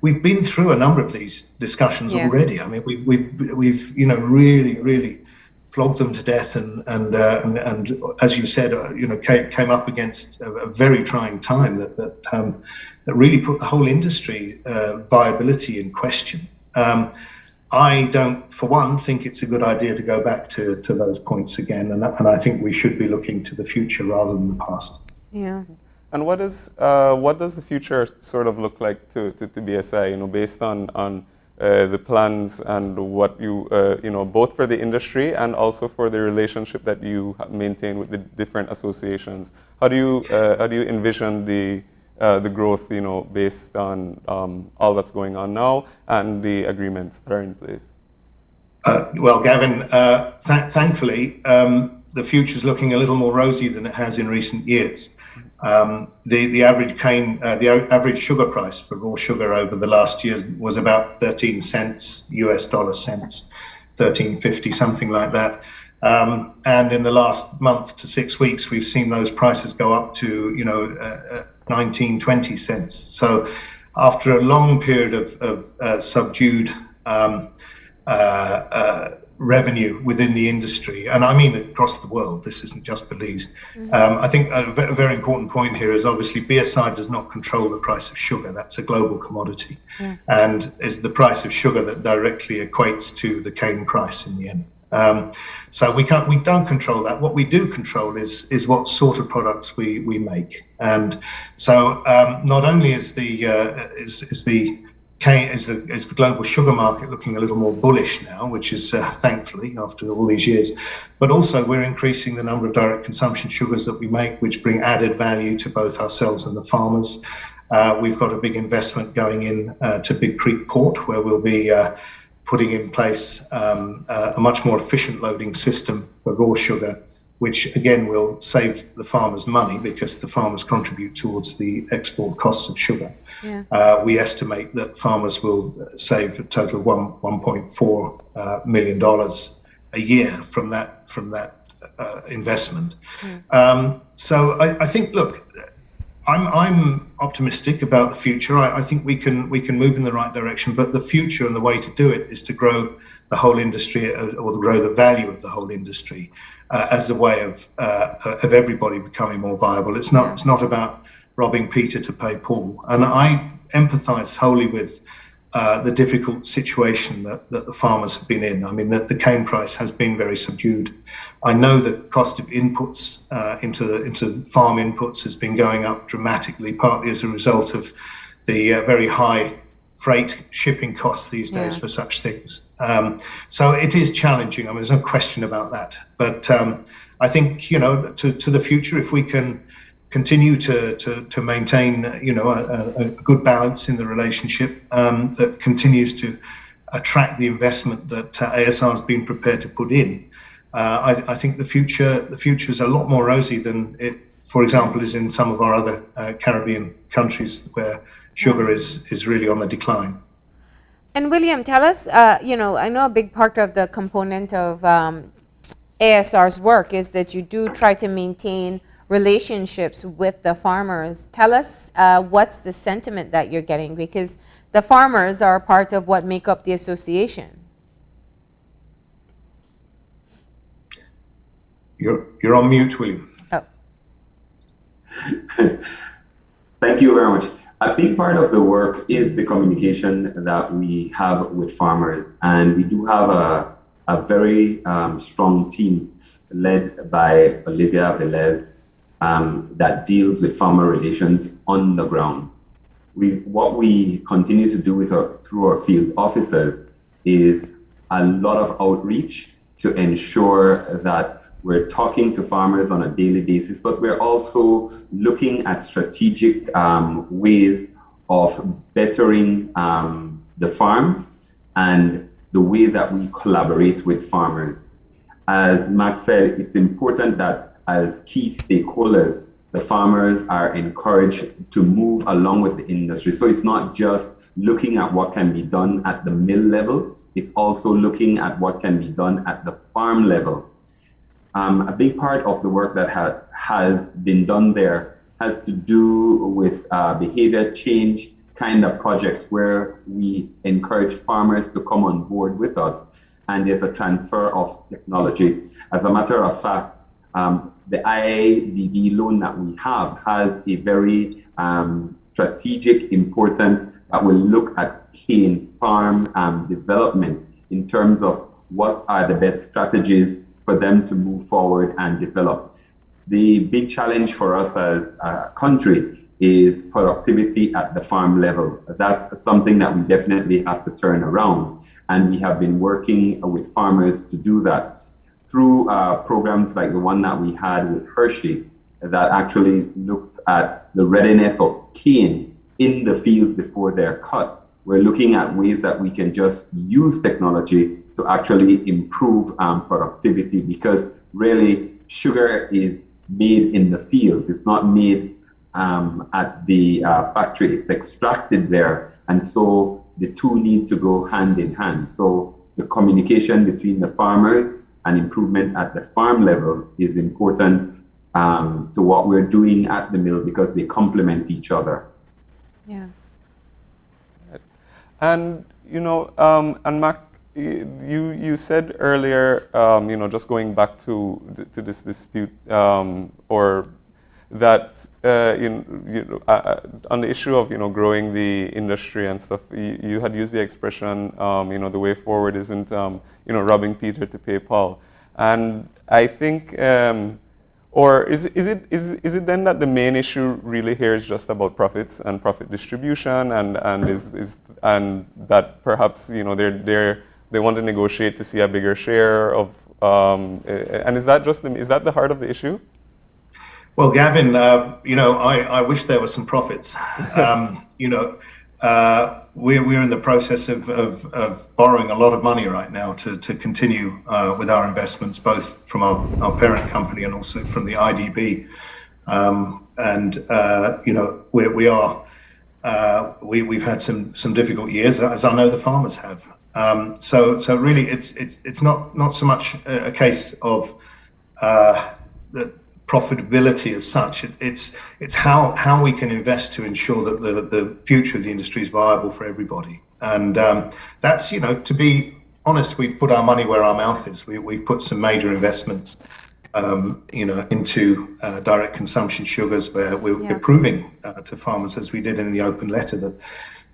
we've been through a number of these discussions already. I mean, we've really flogged them to death, and as you said, came up against a very trying time that really put the whole industry viability in question. I don't, for one, think it's a good idea to go back to those points again, and I think we should be looking to the future rather than the past. Yeah. And what does the future sort of look like to BSI? Based on the plans and what you both for the industry and also for the relationship that you maintain with the different associations. How do you envision the growth, based on all that's going on now and the agreements that are in place? Well, Gavin, thankfully, the future's looking a little more rosy than it has in recent years. The average sugar price for raw sugar over the last year was about 13 cents US dollar cents, 13.50, something like that. And in the last month to 6 weeks, we've seen those prices go up to 19, 20 cents. So after a long period of subdued revenue within the industry, and I mean across the world, this isn't just Belize. I think a very important point here is obviously BSI does not control the price of sugar. That's a global commodity, and it's the price of sugar that directly equates to the cane price in the end. So we don't control that. What we do control is what sort of products we make, and so not only is the global sugar market looking a little more bullish now, which is thankfully after all these years, but also we're increasing the number of direct consumption sugars that we make, which bring added value to both ourselves and the farmers. We've got a big investment going in to Big Creek Port, where we'll be putting in place a much more efficient loading system for raw sugar, which again will save the farmers money because the farmers contribute towards the export costs of sugar. We estimate that farmers will save a total of $1.4 million a year from that investment. So I think, look, I'm optimistic about the future. I think we can move in the right direction, but the future and the way to do it is to grow the whole industry, or to grow the value of the whole industry as a way of everybody becoming more viable. It's not about robbing Peter to pay Paul. And I empathise wholly with the difficult situation that the farmers have been in. I mean, the cane price has been very subdued. I know the cost of inputs into farm inputs has been going up dramatically, partly as a result of the very high freight shipping costs these days for such things. So it is challenging. I mean, there's no question about that. But I think, to the future, if we can continue to maintain, a good balance in the relationship that continues to attract the investment that ASR has been prepared to put in, I think the future is a lot more rosy than it, for example, is in some of our other Caribbean countries where sugar is really on the decline. And William, tell us, I know a big part of the component of ASR's work is that you do try to maintain relationships with the farmers. Tell us what's the sentiment that you're getting, because the farmers are part of what make up the association. You're on mute, William. Thank you very much. A big part of the work is the communication that we have with farmers, and we do have a very strong team led by Olivia Velez that deals with farmer relations on the ground. What we continue to do through our field officers is a lot of outreach to ensure that we're talking to farmers on a daily basis, but we're also looking at strategic ways of bettering the farms and the way that we collaborate with farmers. As Max said, it's important that as key stakeholders, the farmers are encouraged to move along with the industry. So it's not just looking at what can be done at the mill level, it's also looking at what can be done at the farm level. A big part of the work that has been done there has to do with behavior change kind of projects where we encourage farmers to come on board with us, and there's a transfer of technology. As a matter of fact, the IADB loan that we have has a very strategic, important, that will look at cane farm development in terms of what are the best strategies for them to move forward and develop. The big challenge for us as a country is productivity at the farm level. That's something that we definitely have to turn around. And we have been working with farmers to do that through programs like the one that we had with Hershey that actually looks at the readiness of cane in the fields before they're cut. We're looking at ways that we can just use technology to actually improve productivity, because really sugar is made in the fields. It's not made at the factory, it's extracted there. And so the two need to go hand in hand. So the communication between the farmers and improvement at the farm level is important to what we're doing at the mill, because they complement each other. Yeah. And, you know, and Mac, you said earlier, you know, just going back to this dispute, or that on the issue of, you know, growing the industry and stuff, you had used the expression, you know, the way forward isn't, you know, robbing Peter to pay Paul. And I think, or is it then that the main issue really here is just about profits and profit distribution, and that perhaps, you know, they want to negotiate to see a bigger share of, and is that the heart of the issue? Well, Gavin, you know, I wish there were some profits. You know, we're in the process of borrowing a lot of money right now to continue with our investments, both from our parent company and also from the IDB. You know, we've had some difficult years, as I know the farmers have. So really, it's not so much a case of the profitability as such. It's how we can invest to ensure that the future of the industry is viable for everybody. And that's, you know, to be honest, we've put our money where our mouth is. We've put some major investments, you know, into direct consumption sugars, where we're proving to farmers, as we did in the open letter, that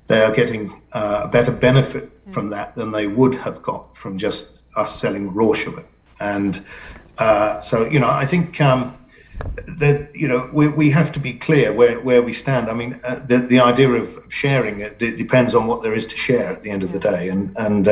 they are getting a better benefit from that than they would have got from just us selling raw sugar. And so, you know, I think that, you know, we have to be clear where we stand. I mean, the idea of sharing it depends on what there is to share at the end of the day. And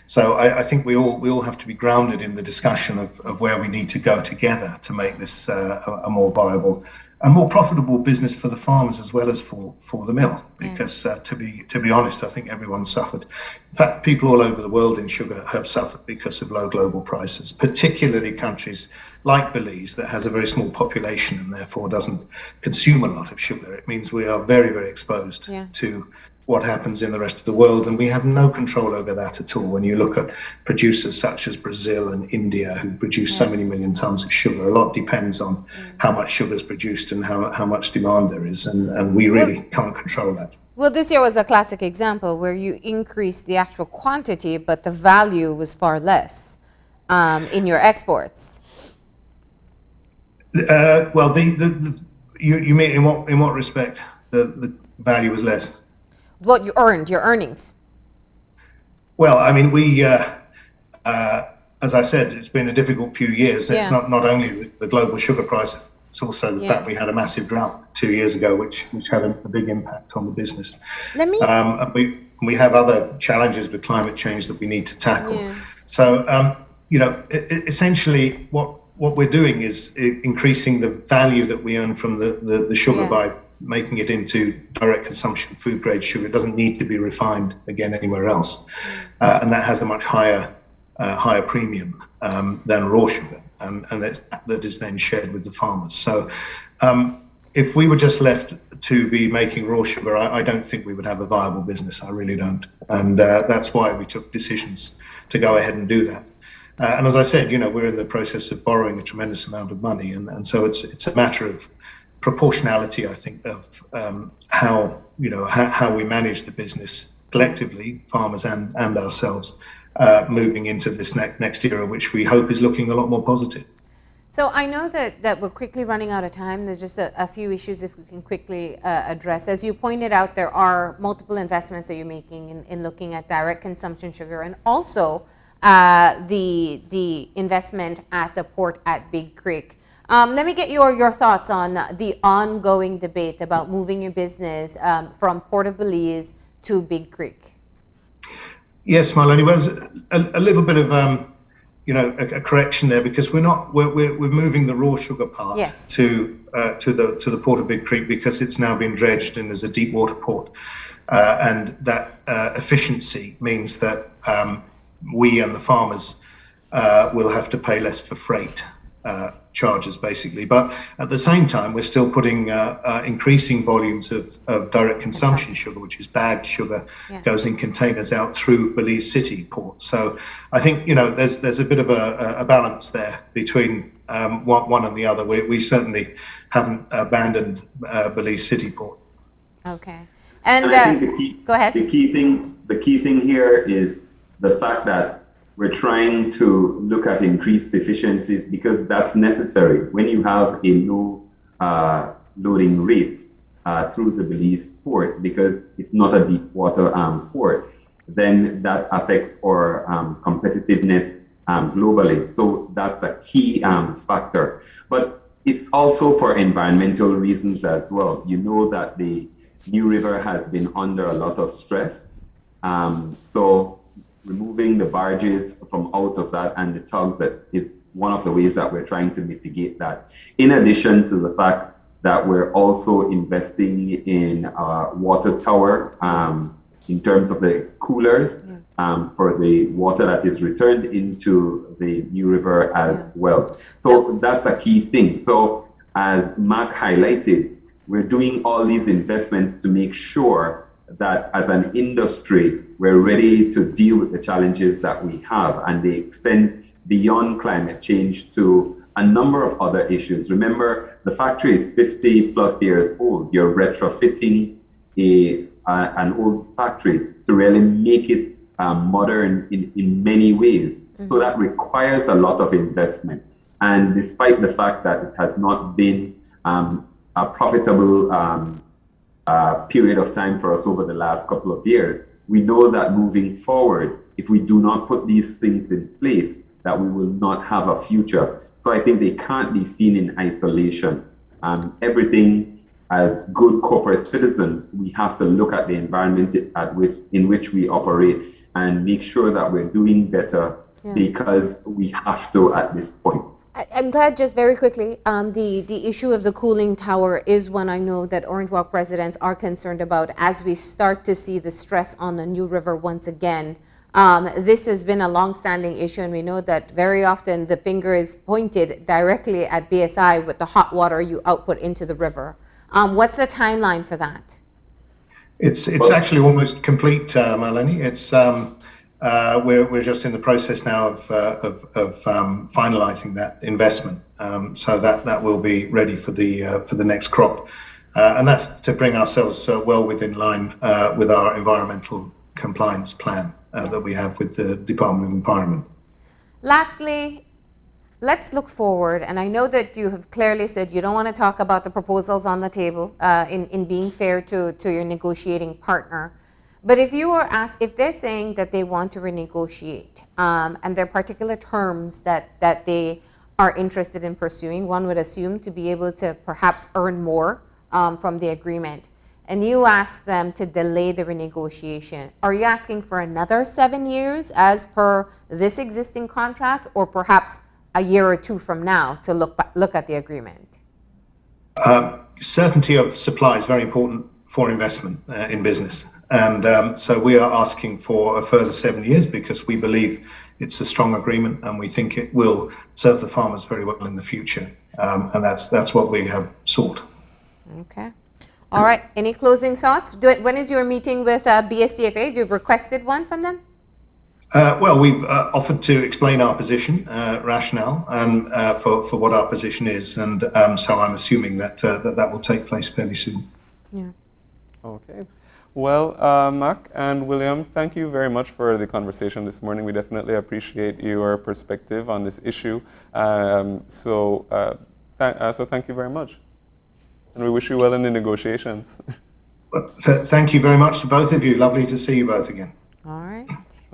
so I think we all have to be grounded in the discussion of where we need to go together to make this a more viable and more profitable business for the farmers as well as for the mill. Because to be honest, I think everyone suffered. In fact, people all over the world in sugar have suffered because of low global prices, particularly countries like Belize, that has a very small population and therefore doesn't consume a lot of sugar. It means we are very, very exposed to what happens in the rest of the world, and we have no control over that at all. When you look at producers such as Brazil and India, who produce so many million tons of sugar, a lot depends on how much sugar is produced and how much demand there is, and we really can't control that. Well, this year was a classic example where you increased the actual quantity, but the value was far less in your exports. Well, You mean in what respect the value was less? What you earned, your earnings. Well, I mean, as I said, it's been a difficult few years. It's not only the global sugar prices, it's also the fact we had a massive drought 2 years ago, which had a big impact on the business. Let me. We have other challenges with climate change that we need to tackle. Yeah. So, essentially, what we're doing is increasing the value that we earn from the sugar by making it into direct consumption food grade sugar. It doesn't need to be refined again anywhere else, and that has a much higher premium than raw sugar, and that is then shared with the farmers. So if we were just left to be making raw sugar, I don't think we would have a viable business. I really don't, and that's why we took decisions to go ahead and do that. And as I said, we're in the process of borrowing a tremendous amount of money, and so it's a matter of proportionality, I think, of how we manage the business collectively, farmers and ourselves, moving into this next era, which we hope is looking a lot more positive. So I know that we're quickly running out of time. There's just a few issues if we can quickly address. As you pointed out, there are multiple investments that you're making in looking at direct consumption sugar, and also the investment at the port at Big Creek. Let me get your thoughts on the ongoing debate about moving your business from Port of Belize to Big Creek. Yes, Marlene, there's a little bit of a correction there, because we're moving the raw sugar part to the port of Big Creek, because it's now been dredged and is a deep water port, and that efficiency means that we and the farmers will have to pay less for freight charges, basically. But at the same time, we're still putting increasing volumes of direct consumption sugar, which is bagged sugar, goes in containers out through Belize City port. So I think there's a bit of a balance there between one and the other. We certainly haven't abandoned Belize City port. Okay, and I think go ahead. The key thing here is the fact that we're trying to look at increased efficiencies, because that's necessary. When you have a low loading rate through the Belize port, because it's not a deep water port, then that affects our competitiveness globally. So that's a key factor. But it's also for environmental reasons as well. You know that the New River has been under a lot of stress. So removing the barges from out of that and the tugs, that is one of the ways that we're trying to mitigate that. In addition to the fact that we're also investing in a water tower in terms of the coolers for the water that is returned into the New River as well. So that's a key thing. So as Mark highlighted, we're doing all these investments to make sure that as an industry, we're ready to deal with the challenges that we have, and they extend beyond climate change to a number of other issues. Remember, the factory is 50 plus years old. You're retrofitting an old factory to really make it modern in many ways. So that requires a lot of investment. And despite the fact that it has not been a profitable period of time for us over the last couple of years, we know that moving forward, if we do not put these things in place, that we will not have a future. So I think they can't be seen in isolation. Everything, as good corporate citizens, we have to look at the environment in which we operate and make sure that we're doing better, because we have to at this point. I'm glad, just very quickly, the issue of the cooling tower is one I know that Orange Walk residents are concerned about as we start to see the stress on the New River once again. This has been a long-standing issue, and we know that very often the finger is pointed directly at BSI with the hot water you output into the river. What's the timeline for that? It's actually almost complete, Marlene. It's we're just in the process now of finalizing that investment, so that will be ready for the next crop, and that's to bring ourselves well within line with our environmental compliance plan that we have with the Department of Environment. Lastly, let's look forward. And I know that you have clearly said you don't want to talk about the proposals on the table in being fair to your negotiating partner. But if you were asked, if they're saying that they want to renegotiate and there are particular terms that they are interested in pursuing, one would assume to be able to perhaps earn more from the agreement, and you ask them to delay the renegotiation, are you asking for another 7 years as per this existing contract, or perhaps a year or two from now to look at the agreement? Certainty of supply is very important for investment in business. And so we are asking for a further 7 years because we believe it's a strong agreement and we think it will serve the farmers very well in the future. And that's what we have sought. Okay. All right. Any closing thoughts? When is your meeting with BSCFA? You've requested one from them? Well, we've offered to explain our position, rationale, and for what our position is. And so I'm assuming that that will take place fairly soon. Yeah. Okay. Well, Mac and William, thank you very much for the conversation this morning. We definitely appreciate your perspective on this issue. So thank you very much. And we wish you well in the negotiations. Thank you very much to both of you. Lovely to see you both again. All right.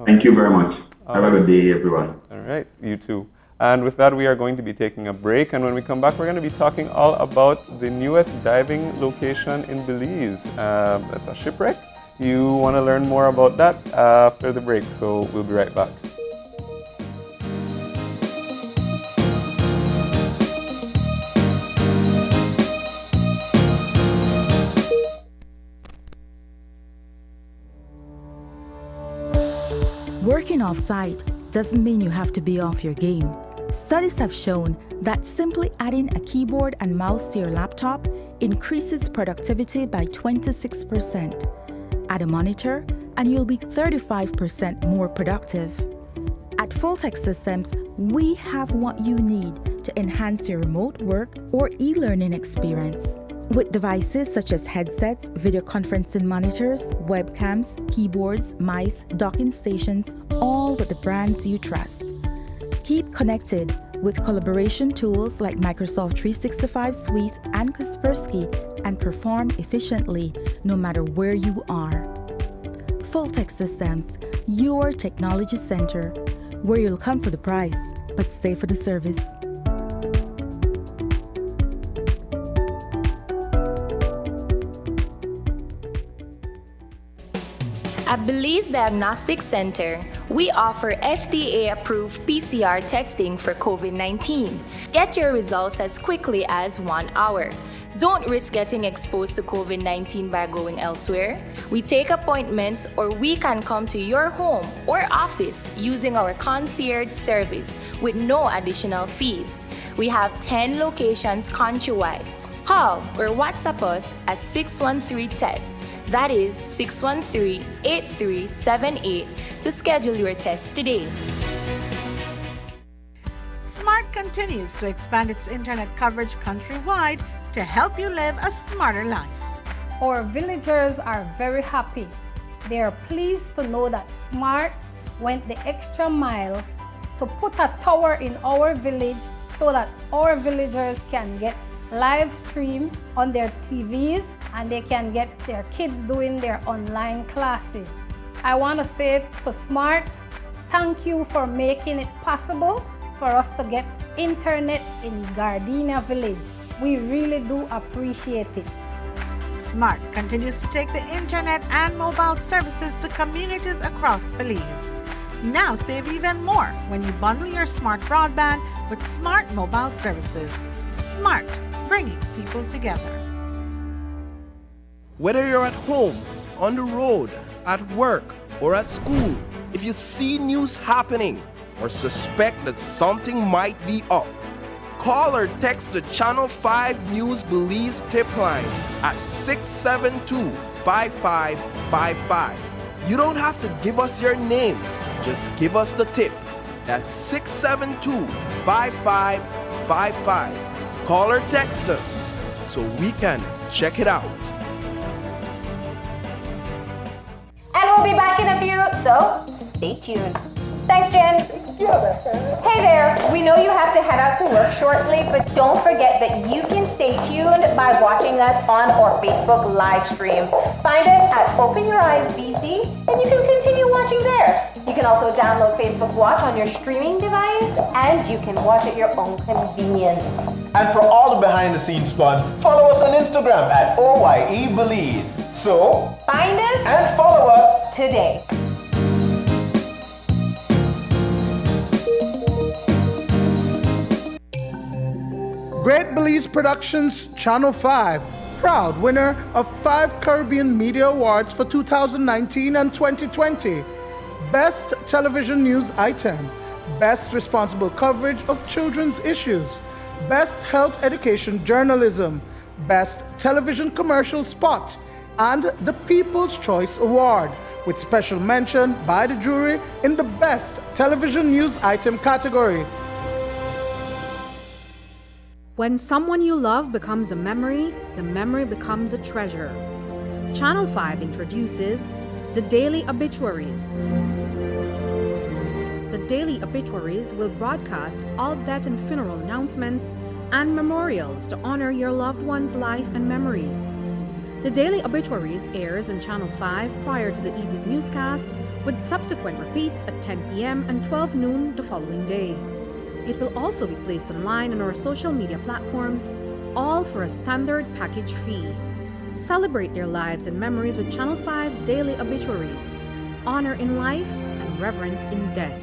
Thank you very much. Have a good day, everyone. All right. You too. And with that, we are going to be taking a break. And when we come back, we're going to be talking all about the newest diving location in Belize. That's a shipwreck. You want to learn more about that after the break. So we'll be right back. Working off-site doesn't mean you have to be off your game. Studies have shown that simply adding a keyboard and mouse to your laptop increases productivity by 26%. Add a monitor and you'll be 35% more productive. At Fulltech Systems, we have what you need to enhance your remote work or e-learning experience. With devices such as headsets, video conferencing monitors, webcams, keyboards, mice, docking stations, all with the brands you trust. Keep connected with collaboration tools like Microsoft 365 Suite and Kaspersky and perform efficiently no matter where you are. Fulltech Systems, your technology center, where you'll come for the price, but stay for the service. At Belize Diagnostic Center, we offer FDA-approved PCR testing for COVID-19. Get your results as quickly as 1 hour. Don't risk getting exposed to COVID-19 by going elsewhere. We take appointments, or we can come to your home or office using our concierge service with no additional fees. We have 10 locations countrywide. Call or WhatsApp us at 613-TEST. That is 613-8378 to schedule your test today. Smart continues to expand its internet coverage countrywide to help you live a smarter life. Our villagers are very happy. They are pleased to know that Smart went the extra mile to put a tower in our village so that our villagers can get live stream on their TVs and they can get their kids doing their online classes. I want to say to Smart, thank you for making it possible for us to get internet in Gardenia Village. We really do appreciate it. Smart continues to take the internet and mobile services to communities across Belize. Now save even more when you bundle your Smart broadband with Smart mobile services. Smart, bringing people together. Whether you're at home, on the road, at work, or at school, if you see news happening or suspect that something might be up, call or text the Channel 5 News Belize tip line at 672-5555. You don't have to give us your name, just give us the tip. That's 672-5555. Call or text us so we can check it out. And we'll be back in a few, so stay tuned. Thanks, Jen. Hey there, we know you have to head out to work shortly, but don't forget that you can stay tuned by watching us on our Facebook live stream. Find us at Open Your Eyes BC, and you can continue watching there. You can also download Facebook Watch on your streaming device, and you can watch at your own convenience. And for all the behind the scenes fun, follow us on Instagram at OYE Belize. So, find us and follow us today. Great Belize Productions Channel 5, proud winner of 5 Caribbean Media Awards for 2019 and 2020. Best Television News Item, Best Responsible Coverage of Children's Issues, Best Health Education Journalism, Best Television Commercial Spot, and the People's Choice Award, with special mention by the jury in the Best Television News Item category. When someone you love becomes a memory, the memory becomes a treasure. Channel 5 introduces the Daily Obituaries. The Daily Obituaries will broadcast all death and funeral announcements and memorials to honor your loved one's life and memories. The Daily Obituaries airs on Channel 5 prior to the evening newscast, with subsequent repeats at 10 p.m. and 12 noon the following day. It will also be placed online on our social media platforms, all for a standard package fee. Celebrate their lives and memories with Channel 5's Daily Obituaries. Honor in life and reverence in death.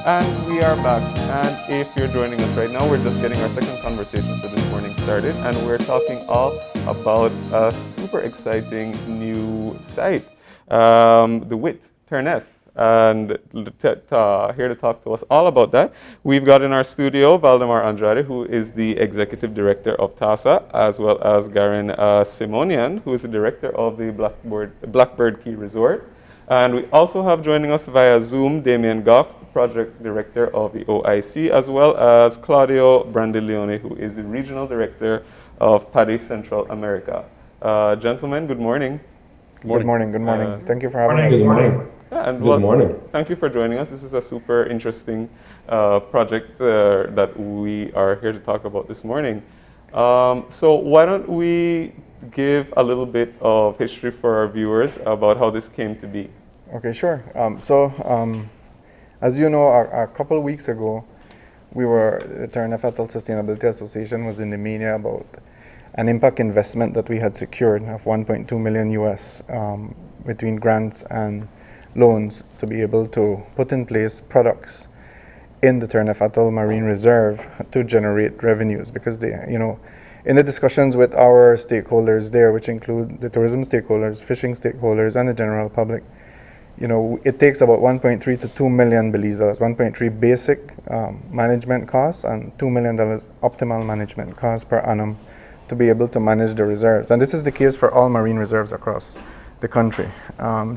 And we are back. And if you're joining us right now, we're just getting our second conversation for this morning started, and we're talking all about a super exciting new site, the WIT, TurnF. And here to talk to us all about that, we've got in our studio Valdemar Andrade, who is the Executive Director of TASA, as well as Garen Simonian, who is the Director of the Blackbird Key Resort. And we also have joining us via Zoom Damien Goff, Project Director of the OIC, as well as Claudio Brandiglione, who is the Regional Director of PADI Central America. Gentlemen, good morning. Good morning. Thank you for having us. Good morning. Yeah, and Good morning. Thank you for joining us. This is a super interesting project that we are here to talk about this morning. So why don't we give a little bit of history for our viewers about how this came to be? Okay, sure. As you know, a couple of weeks ago, the Turner Ethel Sustainability Association was in the media about an impact investment that we had secured of 1.2 million US between grants and loans to be able to put in place products in the Turner Ethel Marine Reserve to generate revenues, because in the discussions with our stakeholders there, which include the tourism stakeholders, fishing stakeholders, and the general public, it takes about 1.3 to 2 million Belize dollars, 1.3 basic management costs and $2 million optimal management costs per annum to be able to manage the reserves. And this is the case for all marine reserves across the country.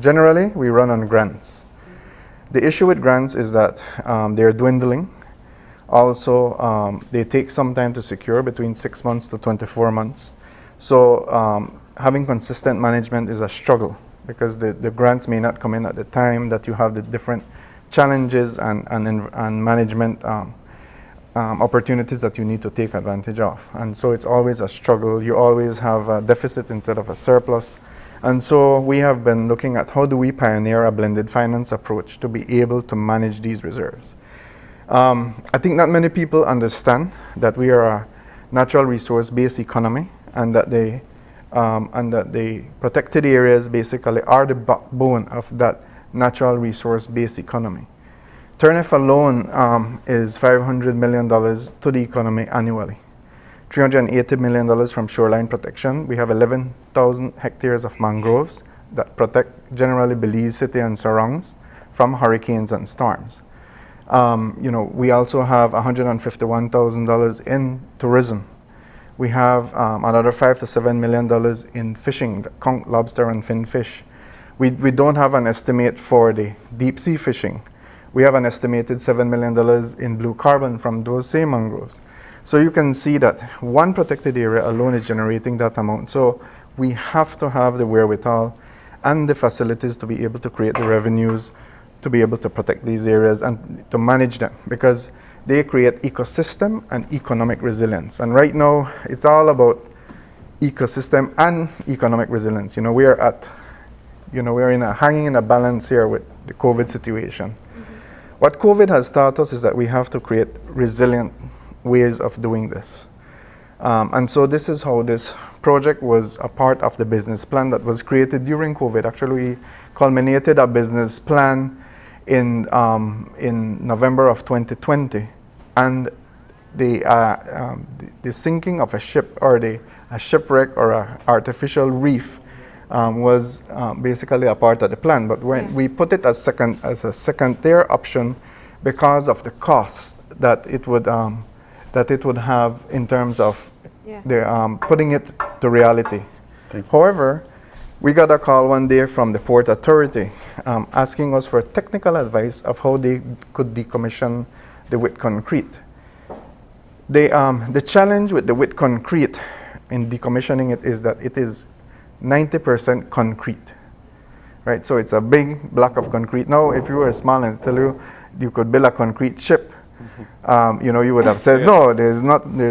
Generally, we run on grants. The issue with grants is that they're dwindling. Also, they take some time to secure, between 6 months to 24 months. So having consistent management is a struggle, because the grants may not come in at the time that you have the different challenges and management opportunities that you need to take advantage of. And so it's always a struggle. You always have a deficit instead of a surplus. And so we have been looking at how do we pioneer a blended finance approach to be able to manage these reserves. I think not many people understand that we are a natural resource-based economy, and that the protected areas basically are the backbone of that natural resource-based economy. TURNIF alone is $500 million to the economy annually. $380 million from shoreline protection. We have 11,000 hectares of mangroves that protect generally Belize City and surrounds from hurricanes and storms. We also have $151,000 in tourism. We have another $5 to $7 million in fishing, conch, lobster, and finfish. We don't have an estimate for the deep sea fishing. We have an estimated $7 million in blue carbon from those same mangroves. So you can see that one protected area alone is generating that amount. So we have to have the wherewithal and the facilities to be able to create the revenues, to be able to protect these areas and to manage them, because they create ecosystem and economic resilience. And right now, it's all about ecosystem and economic resilience. We're hanging in a balance here with the COVID situation. Mm-hmm. What COVID has taught us is that we have to create resilient ways of doing this. And so this is how this project was a part of the business plan that was created during COVID. Actually, we culminated a business plan in November of 2020, and the sinking of a ship, or a shipwreck, or an artificial reef was basically a part of the plan. But when we put it as a second-tier option, because of the cost that it would have in terms of the putting it to reality. However, we got a call one day from the Port Authority asking us for technical advice of how they could decommission the wet concrete. The challenge with the wet concrete in decommissioning it is that it is 90% concrete, right? So it's a big block of concrete. Now, if you were small and tell you could build a concrete ship, you would have said, no, there's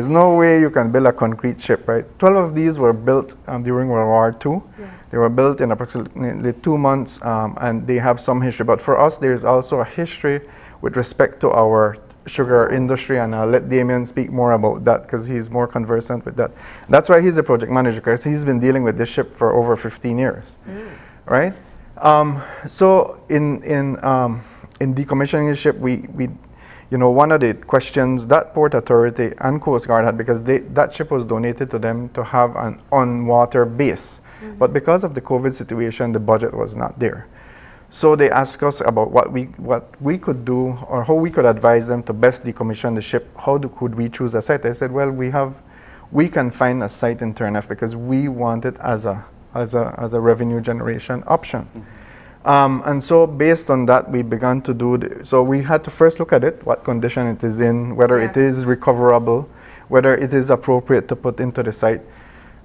no way you can build a concrete ship, right? 12 of these were built during World War II. Yeah. They were built in approximately 2 months, and they have some history. But for us, there's also a history with respect to our sugar industry, and I'll let Damien speak more about that, because he's more conversant with that. That's why he's the project manager, because he's been dealing with this ship for over 15 years, right? So in decommissioning the ship, we one of the questions that Port Authority and Coast Guard had, because that ship was donated to them to have an on-water base. Mm-hmm. But because of the COVID situation, the budget was not there. So they asked us about what we could do, or how we could advise them to best decommission the ship. Could we choose a site? I said, well, we can find a site in Turnef, because we want it as a revenue generation option. Mm-hmm. And so based on that, we began to do, so we had to first look at it, what condition it is in, whether it is recoverable, whether it is appropriate to put into the site.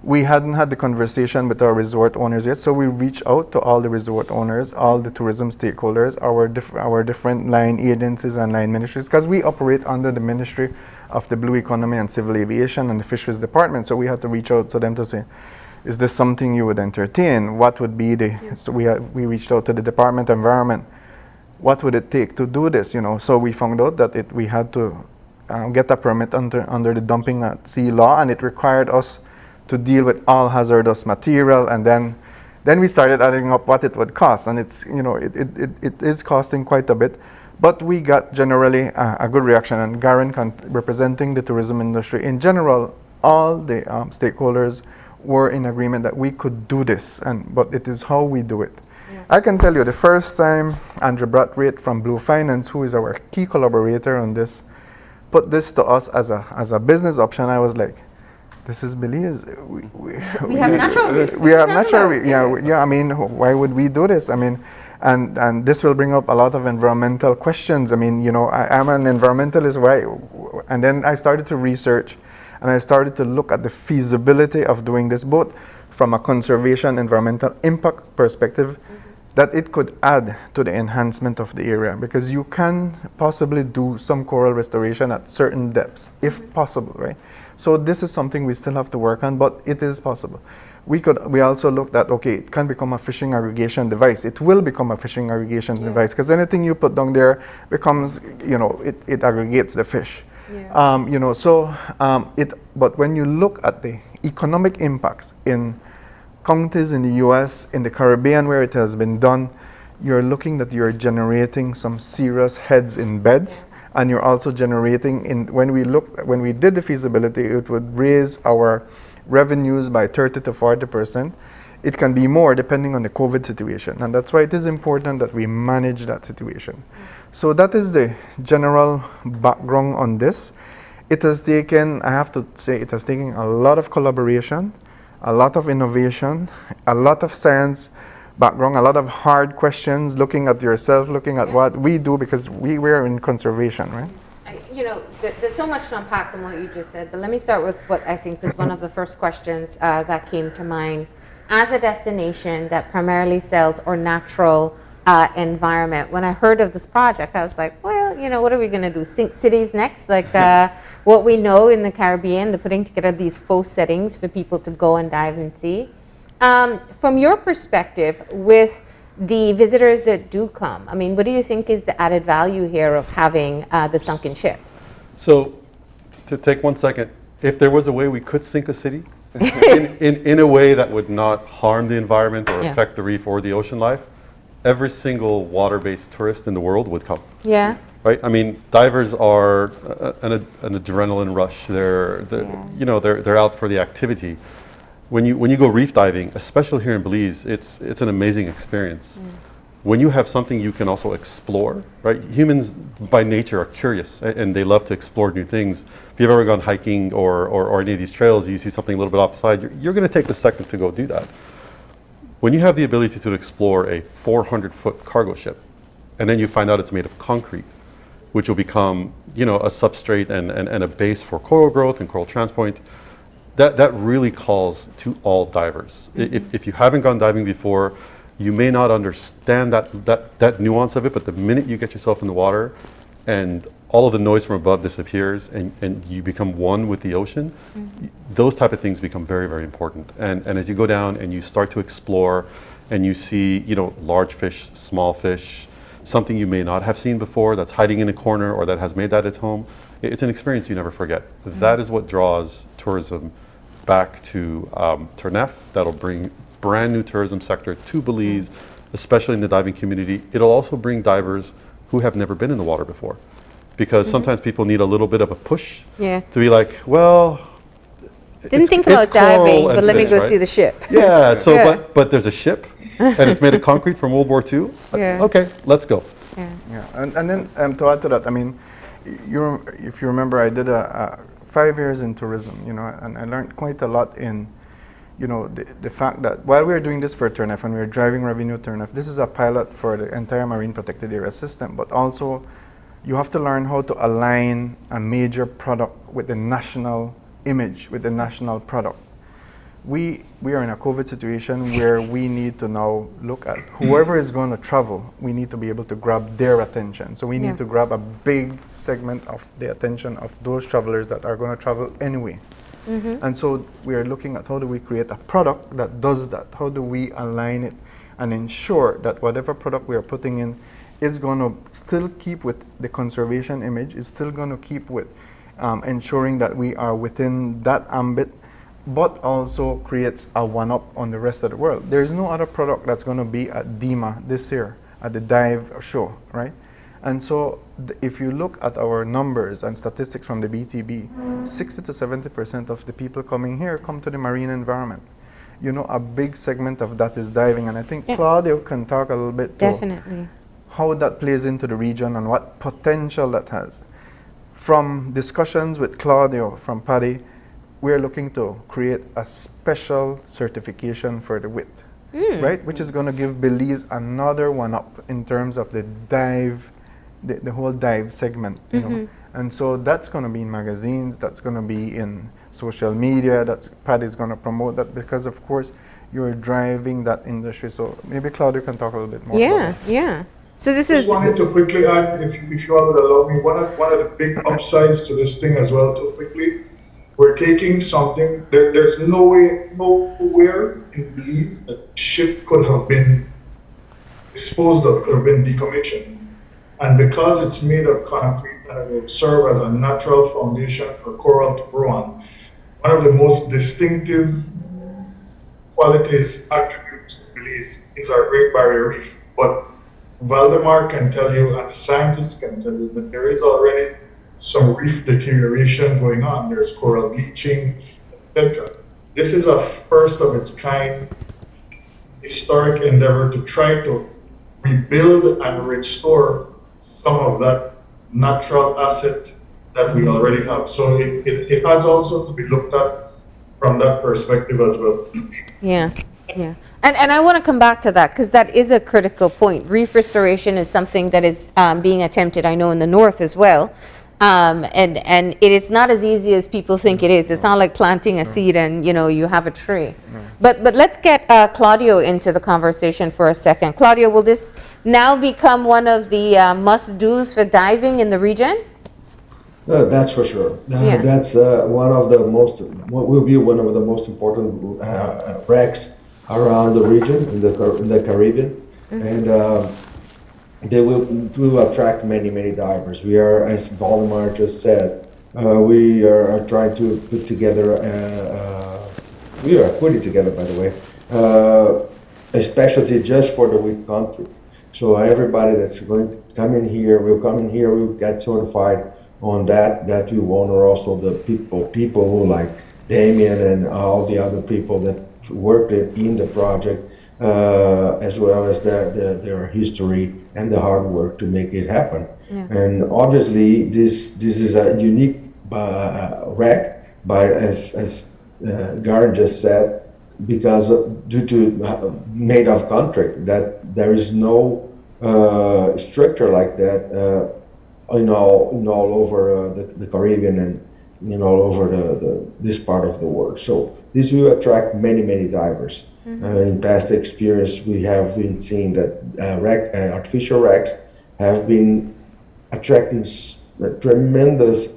We hadn't had the conversation with our resort owners yet, so we reached out to all the resort owners, all the tourism stakeholders, our different line agencies and line ministries, because we operate under the Ministry of the Blue Economy and Civil Aviation and the Fisheries Department. So we had to reach out to them to say, is this something you would entertain? What would be the, so we reached out to the Department of Environment. What would it take to do this, you know? So we found out that we had to get a permit under the dumping at sea law, and it required us to deal with all hazardous material, and then we started adding up what it would cost, and it's, you know, it is costing quite a bit, but we got generally a good reaction. And Garen, representing the tourism industry in general, all the stakeholders were in agreement that we could do this, but it is how we do it. Yeah. I can tell you the first time Andrew Brathwaite from Blue Finance, who is our key collaborator on this, put this to us as a business option, I was like, this is Belize. We have natural reef. We have natural reef. Yeah. I mean, why would we do this? I mean, and this will bring up a lot of environmental questions. I mean, you know, I'm an environmentalist. Why? And then I started to research, and I started to look at the feasibility of doing this, both from a conservation environmental impact perspective, that it could add to the enhancement of the area, because you can possibly do some coral restoration at certain depths, if possible, right? So this is something we still have to work on, but it is possible. We also looked at, okay, it can become a fishing aggregation device. It will become a fishing aggregation device, because anything you put down there becomes, you know, it aggregates the fish. Yeah. You know, so but when you look at the economic impacts in counties in the US, in the Caribbean where it has been done, you're looking that you're generating some serious heads in beds. Yeah. And you're also generating, when we did the feasibility, it would raise our revenues by 30 to 40%. It can be more depending on the COVID situation. And that's why it is important that we manage that situation. So that is the general background on this. It has taken, I have to say, it has taken a lot of collaboration, a lot of innovation, a lot of science background, a lot of hard questions, looking at yourself, looking at what we do, because we're in conservation, right? You know, there's so much to unpack from what you just said, but let me start with what I think was one of the first questions that came to mind. As a destination that primarily sells our natural environment, when I heard of this project, I was like, well, you know, what are we going to do? Sink cities next? Like what we know in the Caribbean, they're putting together these faux settings for people to go and dive and see. From your perspective, with the visitors that do come, I mean, what do you think is the added value here of having the sunken ship? So, to take 1 second, if there was a way we could sink a city in a way that would not harm the environment or affect the reef or the ocean life, every single water-based tourist in the world would come. Yeah. Right? I mean, divers are an adrenaline rush. They're out for the activity. When you go reef diving, especially here in Belize, it's an amazing experience. When you have something you can also explore, right? Humans by nature are curious and they love to explore new things. If you've ever gone hiking or any of these trails, you see something a little bit offside, you're going to take the second to go do that. When you have the ability to explore a 400-foot cargo ship, and then you find out it's made of concrete, which will become, you know, a substrate and a base for coral growth and coral transport, that really calls to all divers. If you haven't gone diving before, you may not understand that nuance of it, but the minute you get yourself in the water and all of the noise from above disappears and you become one with the ocean, those type of things become very, very important. And as you go down and you start to explore and you see, you know, large fish, small fish, something you may not have seen before that's hiding in a corner or that has made that its home, it's an experience you never forget. That is what draws tourism back to Turnef. That'll bring brand new tourism sector to Belize, especially in the diving community. It'll also bring divers who have never been in the water before, because sometimes people need a little bit of a push to be like, well, didn't think about diving, but let me go see the ship. Yeah, so but there's a ship and it's made of concrete from World War II. Okay, let's go. And then to add to that, I mean, if you remember, I did 5 years in tourism, you know, and I learned quite a lot in, you know, the fact that while we were doing this for Turnef and we were driving revenue Turnef, this is a pilot for the entire marine protected area system, but also you have to learn how to align a major product with the national image, with the national product. we are in a COVID situation where we need to now look at whoever is going to travel, we need to be able to grab their attention. So we need to grab a big segment of the attention of those travelers that are going to travel anyway. And so we are looking at how do we create a product that does that? How do we align it and ensure that whatever product we are putting in is going to still keep with the conservation image, is still going to keep with ensuring that we are within that ambit, but also creates a one-up on the rest of the world. There's no other product that's going to be at DEMA this year, at the dive show, right? And so if you look at our numbers and statistics from the BTB, 60 to 70% of the people coming here come to the marine environment. You know, a big segment of that is diving, and I think Claudio can talk a little bit to how that plays into the region and what potential that has. From discussions with Claudio from Paddy, we're looking to create a special certification for the WIT, right? Which is going to give Belize another one up in terms of the dive, the whole dive segment, you know. And so that's going to be in magazines, that's going to be in social media, Paddy's going to promote that because, of course, you're driving that industry. So maybe Claudio can talk a little bit more about that. So this is... Just wanted to quickly add, if you all would allow me, one of the big upsides to this thing as well, too quickly, we're taking something, there's nowhere in Belize that ship could have been disposed of, could have been decommissioned. And because it's made of concrete and it will serve as a natural foundation for coral to grow on, one of the most distinctive qualities, attributes of Belize is our Great Barrier Reef. But Valdemar can tell you, and the scientists can tell you, that there is already some reef deterioration going on. There's coral bleaching, etc. This is a first of its kind historic endeavor to try to rebuild and restore some of that natural asset that we already have. So it has also to be looked at from that perspective as well. And I want to come back to that because that is a critical point. Reef restoration is something that is being attempted, I know, in the north as well. And it is not as easy as people think it is. It's not like planting a seed and, you know, you have a tree. But let's get Claudio into the conversation for a second. Claudio, will this now become one of the must-dos for diving in the region? That's for sure. That's one of the most, will be one of the most important wrecks around the region in the Caribbean. And they will attract many divers. We are, as Valdemar just said, we are trying to put together, we are putting together, by the way, a specialty just for the weak country. So everybody that's going to come in here will come in here, will get certified on that we honor also the people who like Damien and all the other people that worked in the project, as well as their history and the hard work to make it happen. And obviously this is a unique wreck, as Garen just said, because due to made of concrete, that there is no structure like that in all over the Caribbean and all over this part of the world. So this will attract many divers. In past experience, we have been seeing that artificial wrecks have been attracting tremendous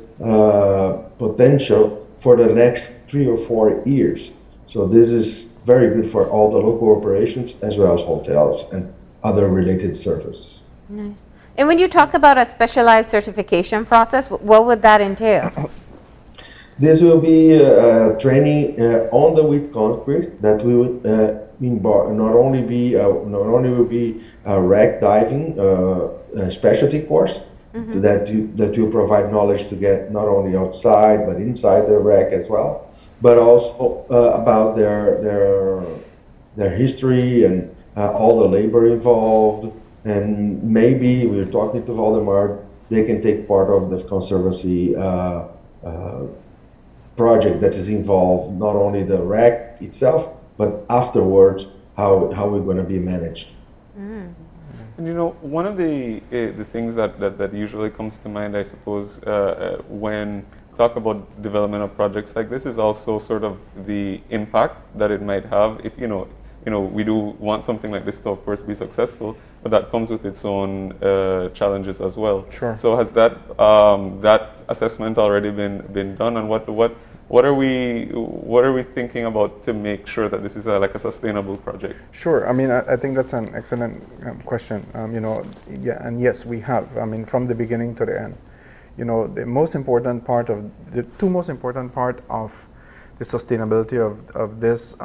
potential for the next 3 or 4 years. So this is very good for all the local operations as well as hotels and other related services. Nice. And when you talk about a specialized certification process, what would that entail? This will be training on the weak concrete that will not only will be a wreck diving specialty course that will provide knowledge to get not only outside but inside the wreck as well, but also about their history and all the labor involved. And maybe we're talking to Valdemar, they can take part of the conservancy project that is involved, not only the wreck itself, but afterwards how we're going to be managed. And you know, one of the things that usually comes to mind, I suppose, when talk about development of projects like this is also sort of the impact that it might have. If we do want something like this to, of course, be successful, but that comes with its own challenges as well. Sure. So has that assessment already been done, and what are we thinking about to make sure that this is like a sustainable project? Sure. I mean, I think that's an excellent question. Yeah, and yes, we have. I mean, from the beginning to the end. The two most important part of the sustainability of this,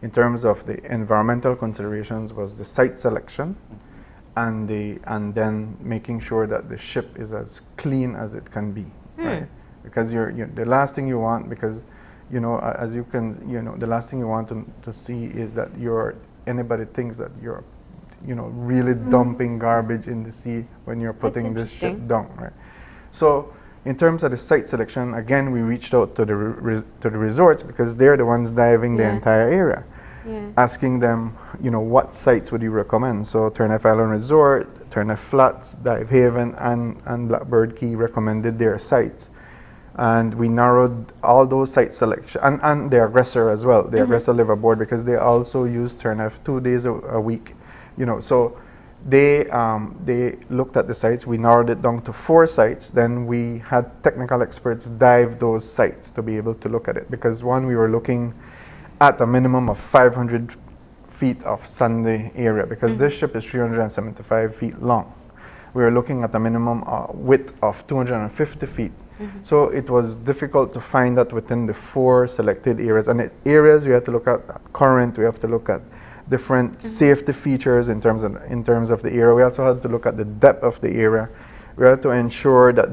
in terms of the environmental considerations, was the site selection, and then making sure that the ship is as clean as it can be, right? Because the last thing you want, because the last thing you want to see is that anybody thinks that you're really dumping garbage in the sea when you're putting this ship down, right? So in terms of the site selection, again, we reached out to the resorts, because they're the ones diving the entire area, asking them, what sites would you recommend? So Turner Island Resort, Turner Flats, Dive Haven, and Blackbird Key recommended their sites. And we narrowed all those site selection, and the aggressor as well. The aggressor live aboard, because they also use Turner 2 days a week. So they looked at the sites. We narrowed it down to 4 sites. Then we had technical experts dive those sites to be able to look at it, because we were looking at a minimum of 500 feet of sandy area, because this ship is 375 feet long. We were looking at a minimum width of 250 feet. So it was difficult to find that within the 4 selected areas. And areas we have to look at current, we have to look at different safety features in terms of the area. We also had to look at the depth of the area. We had to ensure that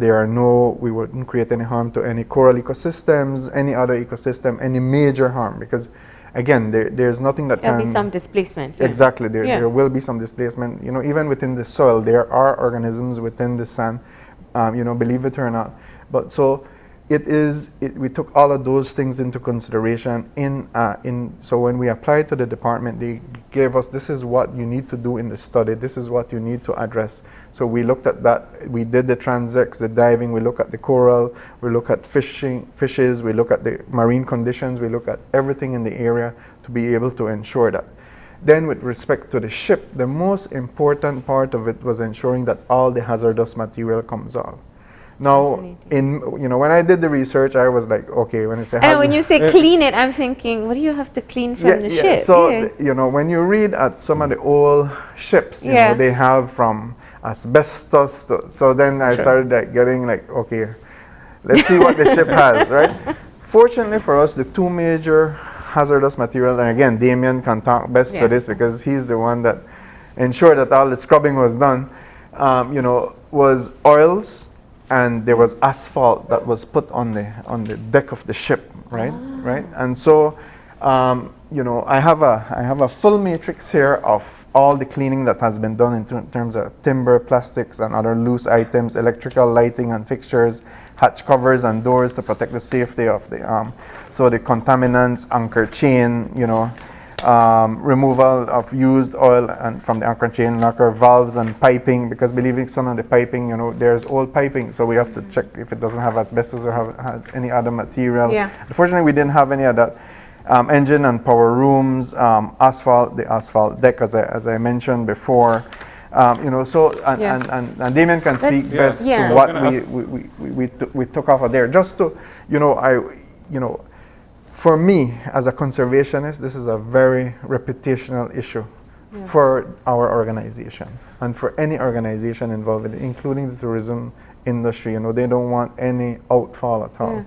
we wouldn't create any harm to any coral ecosystems, any other ecosystem, any major harm, because again, there's nothing that There'll be some displacement. Exactly, there will be some displacement. Even within the soil, there are organisms within the sand, believe it or not. But so we took all of those things into consideration so when we applied to the department, they gave us, this is what you need to do in the study, this is what you need to address. So we looked at that, we did the transects, the diving, we look at the coral, we look at fishes, we look at the marine conditions, we look at everything in the area to be able to ensure that. Then with respect to the ship, the most important part of it was ensuring that all the hazardous material comes off. Now, when I did the research, I was like, okay, when I say when you say clean it, I'm thinking, what do you have to clean from the ship? So, when you read at some of the old ships, they have from asbestos. So then I started getting okay, let's see what the ship has, right? Fortunately for us, the 2 major hazardous materials, and again, Damien can talk best to this, because he's the one that ensured that all the scrubbing was done, was oils, and there was asphalt that was put on the deck of the ship, right? Right. And so, I have a full matrix here of all the cleaning that has been done in terms of timber, plastics, and other loose items, electrical lighting and fixtures, hatch covers and doors to protect the safety of the so the contaminants, anchor chain, removal of used oil and from the anchor chain, locker valves and piping, because believing some of the piping, there's old piping, so we have to check if it doesn't have asbestos or has any other material. Unfortunately, we didn't have any of that. Engine and power rooms, the asphalt deck, as I mentioned before. And Damien can speak best to what we took off of there. Just to, for me, as a conservationist, this is a very reputational issue for our organization and for any organization involved, including the tourism industry. They don't want any outfall at all.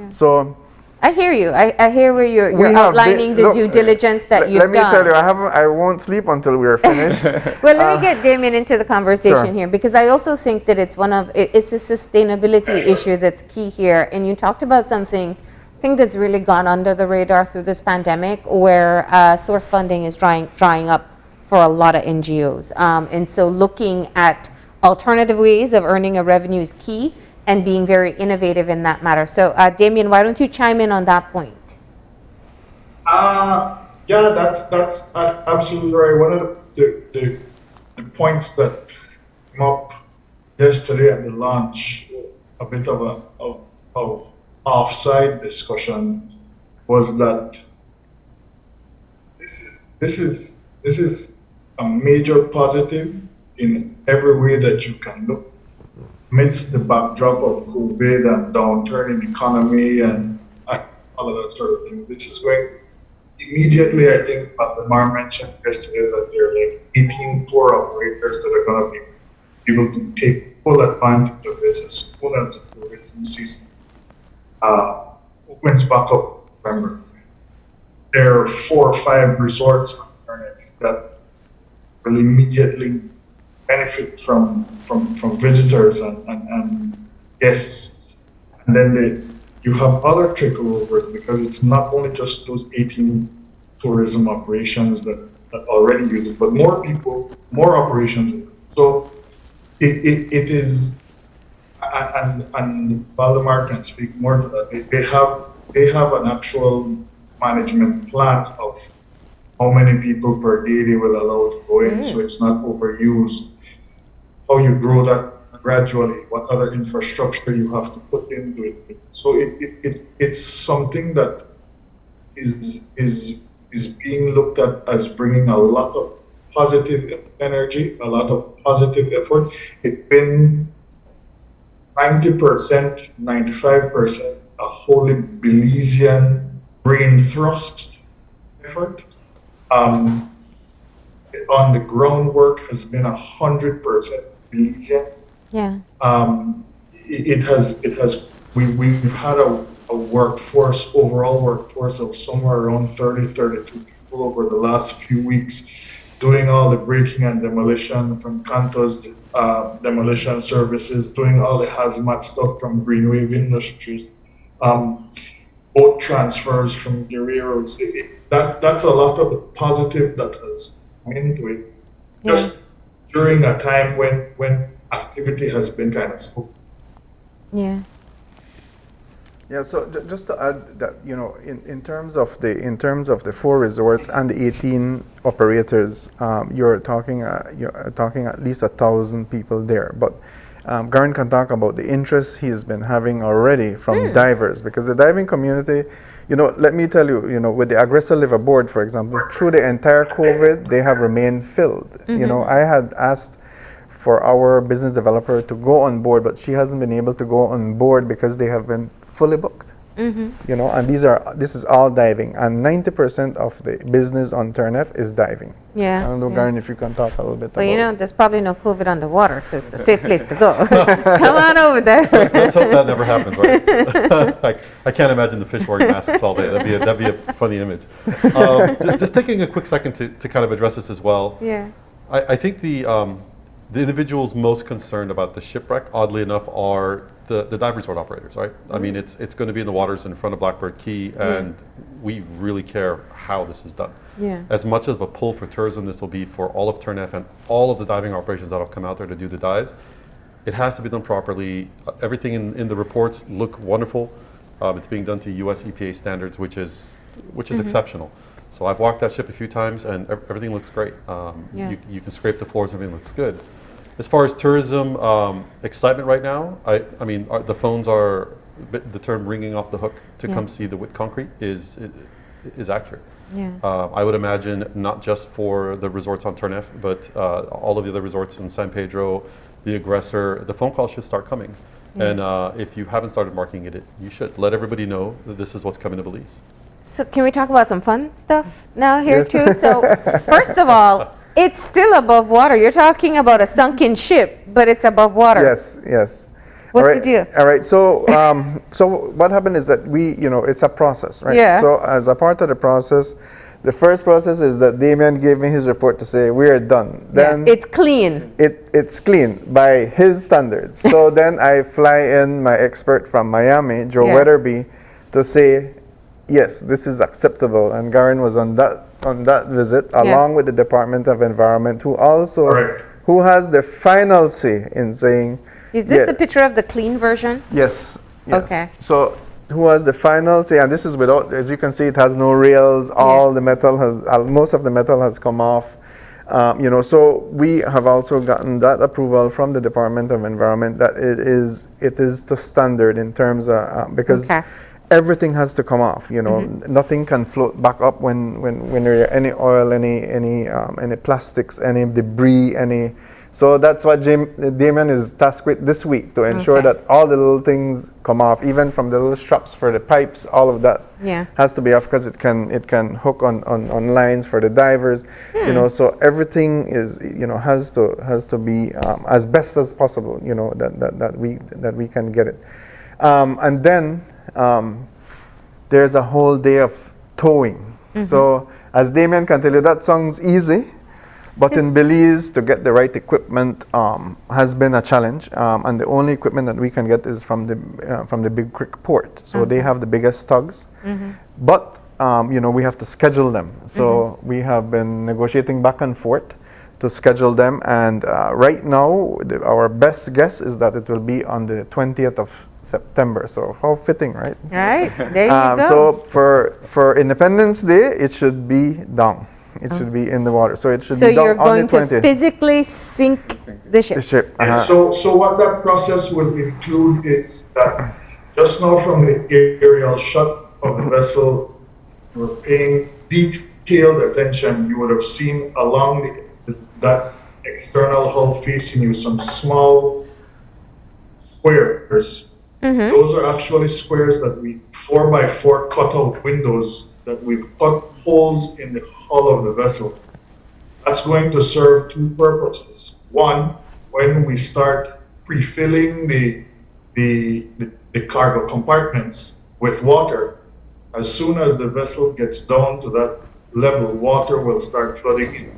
So I hear you. I hear where you're outlining the due diligence that you've done. Let me tell you, I won't sleep until we're finished. Well, let me get Damien into the conversation here, because I also think that it's a sustainability issue that's key here. And you talked about something, I think, that's really gone under the radar through this pandemic, where source funding is drying up for a lot of NGOs. And so looking at alternative ways of earning a revenue is key, and being very innovative in that matter. So, Damien, why don't you chime in on that point? That's absolutely right. One of the points that came up yesterday at the launch, a bit of offside discussion was that this is a major positive in every way that you can look, amidst the backdrop of COVID and downturn in economy and all of that sort of thing. This is going immediately. I think Valdemar mentioned yesterday that there are like 18 tour operators that are going to be able to take full advantage of this as soon as the tourism season opens back up in November. There are 4 or 5 resorts on Turnip that will immediately benefit from visitors and guests. And then you have other trickle-overs, because it's not only just those 18 tourism operations that already use it, but more people, more operations. So it is, and Valdemar can speak more to that. They have an actual management plan of how many people per day they will allow to go in, so it's not overused. How you grow that gradually, what other infrastructure you have to put into it. So it's something that is being looked at as bringing a lot of positive energy, a lot of positive effort. It's been 90%, 95% a wholly Belizean brain thrust effort. On the groundwork has been 100% Belizean. Yeah. We've had a workforce, overall workforce of somewhere around 32 people over the last few weeks, doing all the breaking and demolition from Cantos Demolition Services, doing all the hazmat stuff from Greenwave Industries, boat transfers from Guerreros. That's a lot of the positive that has come into it. Yeah. Just during a time when activity has been kind of slow. Yeah. Yeah, so just to add that, in terms of the 4 resorts and the 18 operators, you're talking at least 1,000 people there. But Garen can talk about the interest he's been having already from divers, because the diving community, let me tell you, with the Aggressor Liver Board, for example, through the entire COVID, they have remained filled. I had asked for our business developer to go on board, but she hasn't been able to go on board because they have been fully booked. And this is all diving, and 90% of the business on Turnef is diving. Yeah. I don't know, Garen, if you can talk a little bit about there's probably no COVID on the water, so it's a safe place to go. Come on over there. Let's hope that never happens, right? I can't imagine the fish wearing masks all day. That'd be a funny image. Just taking a quick second to kind of address this as well. Yeah. I think the individuals most concerned about the shipwreck, oddly enough, are the dive resort operators, right? I mean, it's going to be in the waters in front of Blackbird Key, and we really care how this is done. Yeah. As much of a pull for tourism this will be for all of Turnef and all of the diving operations that will come out there to do the dives, it has to be done properly. Everything in the reports look wonderful. It's being done to US EPA standards, which is exceptional. So I've walked that ship a few times, and everything looks great. You can scrape the floors, everything looks good. As far as tourism excitement right now, I mean, the phones are, the term ringing off the hook to come see the wet concrete is accurate. Yeah. I would imagine not just for the resorts on Turnef, but all of the other resorts in San Pedro, the Aggressor, the phone calls should start coming. And if you haven't started marketing it, you should let everybody know that this is what's coming to Belize. So can we talk about some fun stuff now here too? So first of all, it's still above water. You're talking about a sunken ship, but it's above water. Yes. What's the deal? All right. So, so what happened is that it's a process, right? Yeah. So as a part of the process, the first process is that Damien gave me his report to say we are done. Then it's clean. It's clean by his standards. So then I fly in my expert from Miami, Joe Weatherby, to say, yes, this is acceptable. And Garen was on that visit along with the Department of Environment, who has the final say in saying. Is this the picture of the clean version? Yes. Okay. So who has the final say? And this is without, as you can see, it has no rails. All the metal has, most of the metal has come off. So we have also gotten that approval from the Department of Environment that it is to standard in terms of because everything has to come off. Nothing can float back up when there are any oil, any plastics, any debris, any. So that's what Damien is tasked with this week, to ensure that all the little things come off, even from the little straps for the pipes. All of that has to be off because it can hook on lines for the divers. So everything is has to be as best as possible. That we can get it, and then there's a whole day of towing. So as Damien can tell you, that sounds easy. But in Belize, to get the right equipment has been a challenge, and the only equipment that we can get is from the Big Creek port. So they have the biggest tugs, but we have to schedule them. So we have been negotiating back and forth to schedule them, and right now our best guess is that it will be on the 20th of September. So how fitting, right? Right, there you go. So for Independence Day, it should be down. It should be in the water. So it should be down on the 20th. So you're going to physically sink the ship? Yes, so what that process will include is that just now from the aerial shot of the vessel, we're paying detailed attention. You would have seen along that external hull facing you some small squares. Those are actually squares that 4x4 cutout windows that we've cut holes in the hull of the vessel. That's going to serve two purposes. One, when we start pre-filling the cargo compartments with water, as soon as the vessel gets down to that level, water will start flooding in.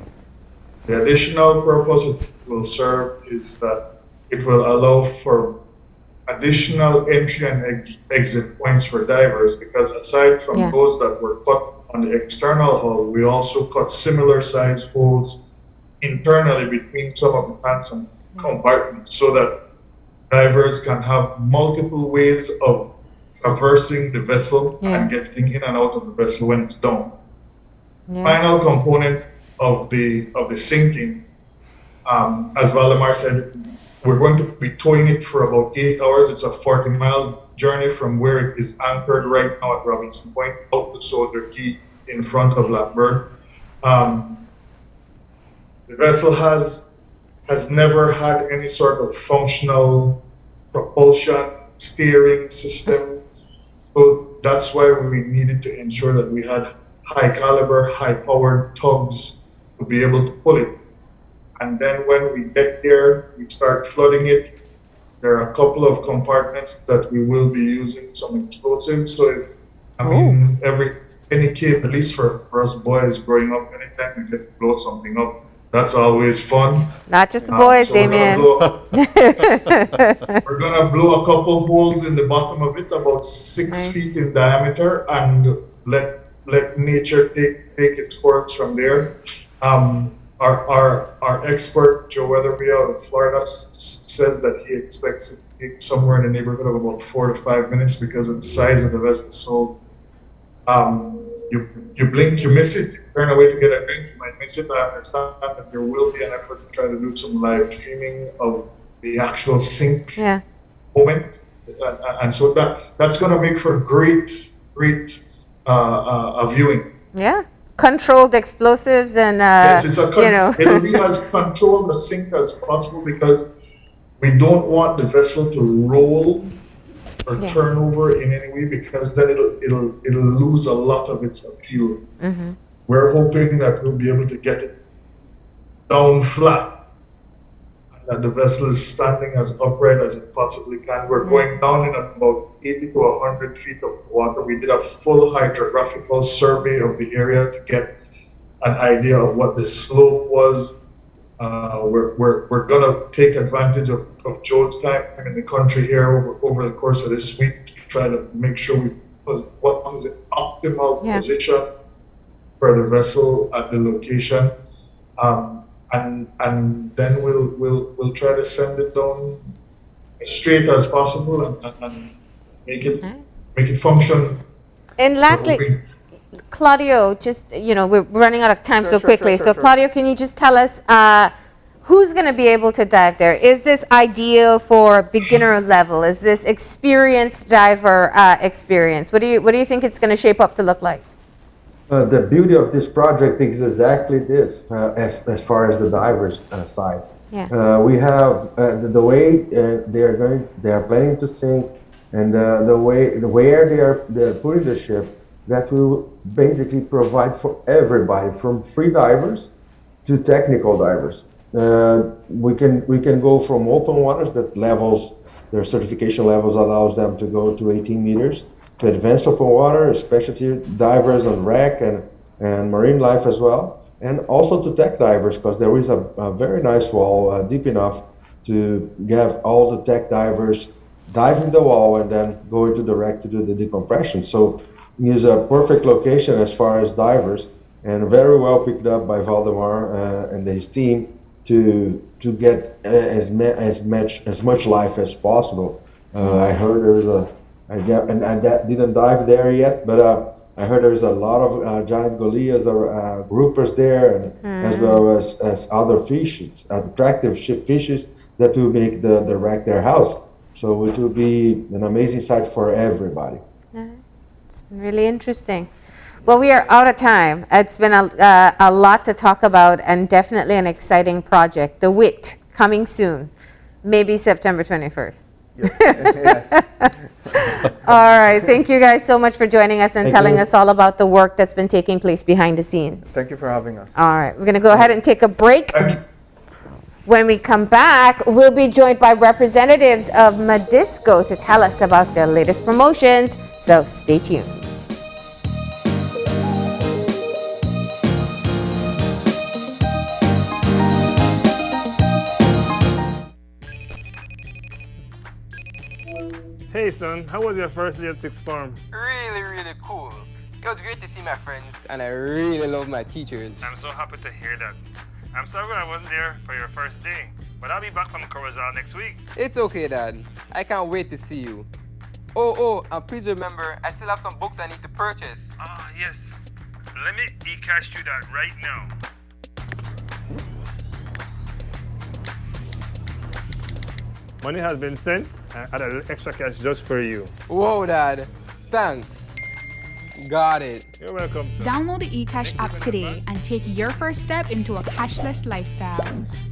The additional purpose it will serve is that it will allow for additional entry and exit points for divers, because aside from those that were cut on the external hull, we also cut similar size holes internally between some of the tanks and compartments, so that divers can have multiple ways of traversing the vessel and getting in and out of the vessel when it's down. Final component of the sinking, as Valdemar said, we're going to be towing it for about 8 hours. It's a 40-mile journey from where it is anchored right now at Robinson Point out to Soldier Key in front of Lambert. The vessel has never had any sort of functional propulsion steering system. So that's why we needed to ensure that we had high caliber, high powered tugs to be able to pull it. And then when we get there, we start flooding it. There are a couple of compartments that we will be using some explosives. So any cave, at least for us boys growing up, anytime we get to blow something up, that's always fun. Not just the boys, so Damien. We're gonna blow a couple holes in the bottom of it, about 6 feet in diameter, and let nature take its course from there. Our expert, Joe Weatherby out of Florida, says that he expects it to take somewhere in the neighborhood of about 4 to 5 minutes because of the size of the vessel. So you blink, you miss it, you turn away to get a drink, you might miss it. I understand that there will be an effort to try to do some live streaming of the actual sink moment. And so that's going to make for great viewing. Yeah. Controlled explosives and it'll be as controlled the sink as possible, because we don't want the vessel to roll or turn over in any way, because then it'll lose a lot of its appeal. We're hoping that we'll be able to get it down flat, and that the vessel is standing as upright as it possibly can. We're going down in about 80 to 100 feet of water. We did a full hydrographical survey of the area to get an idea of what the slope was. We're gonna take advantage of Joe's time in the country here over the course of this week to try to make sure we put what is the optimal position for the vessel at the location, and then we'll try to send it down as straight as possible and make it function. And lastly, Claudio, just, we're running out of time so quickly. Sure. Claudio, can you just tell us who's going to be able to dive there? Is this ideal for beginner level? Is this experienced diver experience? What do you think it's going to shape up to look like? The beauty of this project is exactly this, as far as the divers side. Yeah. We have the way they are planning to sink, and the way where they're putting the ship, that will basically provide for everybody, from free divers to technical divers. We can go from open waters that their certification levels allows them to go to 18 meters, to advanced open water, specialty divers on wreck and marine life as well, and also to tech divers, because there is a very nice wall deep enough to have all the tech divers dive in the wall and then go into the wreck to do the decompression. So it's a perfect location as far as divers, and very well picked up by Valdemar and his team to get as much life as possible. I heard there was I didn't dive there yet, but I heard there's a lot of giant golias or groupers there, and as well as other fishes, attractive fishes that will make the wreck their house. So it will be an amazing sight for everybody. It's really interesting. Well, we are out of time. It's been a lot to talk about, and definitely an exciting project. The WIT, coming soon, maybe September 21st. Yes. All right. Thank you guys so much for joining us and telling us all about the work that's been taking place behind the scenes. Thank you for having us. All right. We're going to go ahead and take a break. When we come back, we'll be joined by representatives of Medisco to tell us about their latest promotions. So stay tuned. Hey son, how was your first day at sixth form? Really cool. It was great to see my friends, and I really love my teachers. I'm so happy to hear that. I'm sorry I wasn't there for your first day, but I'll be back from Corozal next week. It's okay, Dad. I can't wait to see you. Oh, and please remember, I still have some books I need to purchase. Ah, yes. Let me e-cash you that right now. Money has been sent. I add a little extra cash just for you. Whoa, Dad. Thanks. Got it. You're welcome, sir. Download the eCash app today and take your first step into a cashless lifestyle.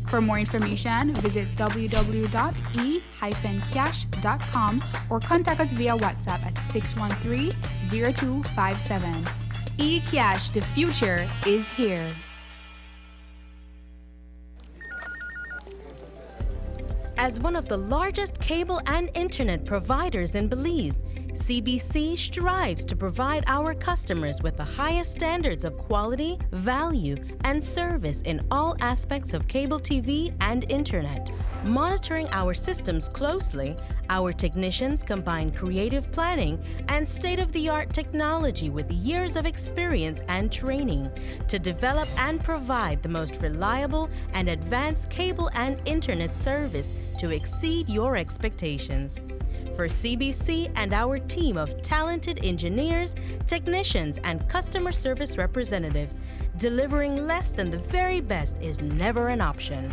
For more information, visit www.e-cash.com or contact us via WhatsApp at 613-0257. eCash, the future is here. As one of the largest cable and internet providers in Belize, CBC strives to provide our customers with the highest standards of quality, value, and service in all aspects of cable TV and internet. Monitoring our systems closely, our technicians combine creative planning and state-of-the-art technology with years of experience and training to develop and provide the most reliable and advanced cable and internet service to exceed your expectations. For CBC and our team of talented engineers, technicians, and customer service representatives, delivering less than the very best is never an option.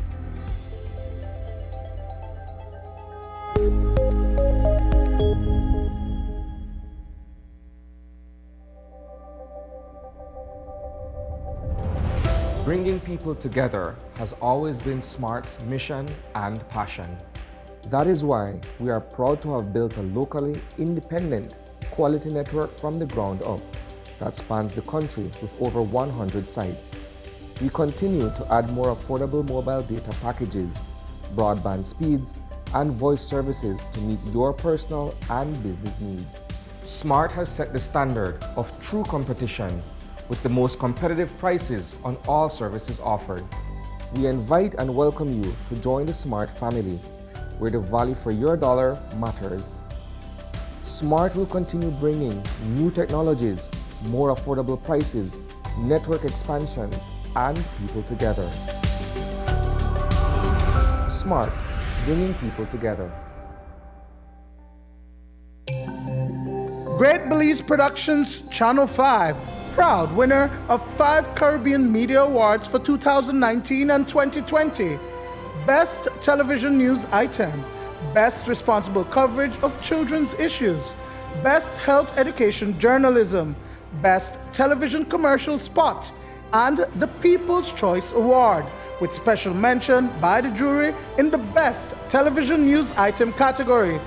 Bringing people together has always been SMART's mission and passion. That is why we are proud to have built a locally independent quality network from the ground up that spans the country with over 100 sites. We continue to add more affordable mobile data packages, broadband speeds, and voice services to meet your personal and business needs. SMART has set the standard of true competition with the most competitive prices on all services offered. We invite and welcome you to join the SMART family, where the value for your dollar matters. SMART will continue bringing new technologies, more affordable prices, network expansions, and people together. SMART, bringing people together. Great Belize Productions Channel 5 proud winner of 5 Caribbean Media Awards for 2019 and 2020. Best Television News Item, Best Responsible Coverage of Children's Issues, Best Health Education Journalism, Best Television Commercial Spot, and the People's Choice Award, with special mention by the jury in the Best Television News Item category.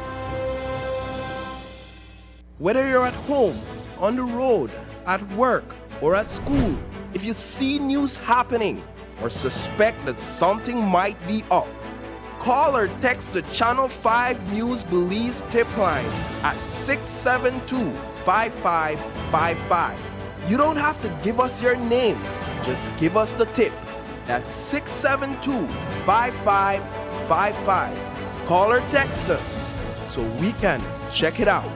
Whether you're at home, on the road, at work, or at school, if you see news happening or suspect that something might be up, call or text the Channel 5 News Belize tip line at 672-5555. You don't have to give us your name, just give us the tip. That's 672-5555. Call or text us so we can check it out.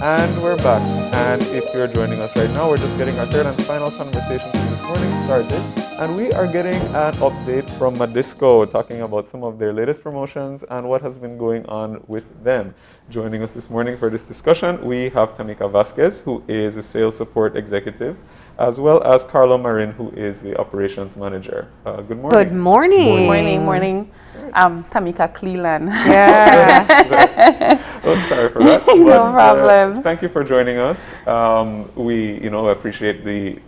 And we're back. And if you're joining us right now, we're just getting our third and final conversation for this morning started. And we are getting an update from Medisco, talking about some of their latest promotions and what has been going on with them. Joining us this morning for this discussion, we have Tamika Vasquez, who is a sales support executive, as well as Carlo Marin, who is the operations manager. Good morning. Good morning. Morning, morning. Tamika Cleland. Yeah. Oh, sorry for that. No problem. Thank you for joining us. We, appreciate the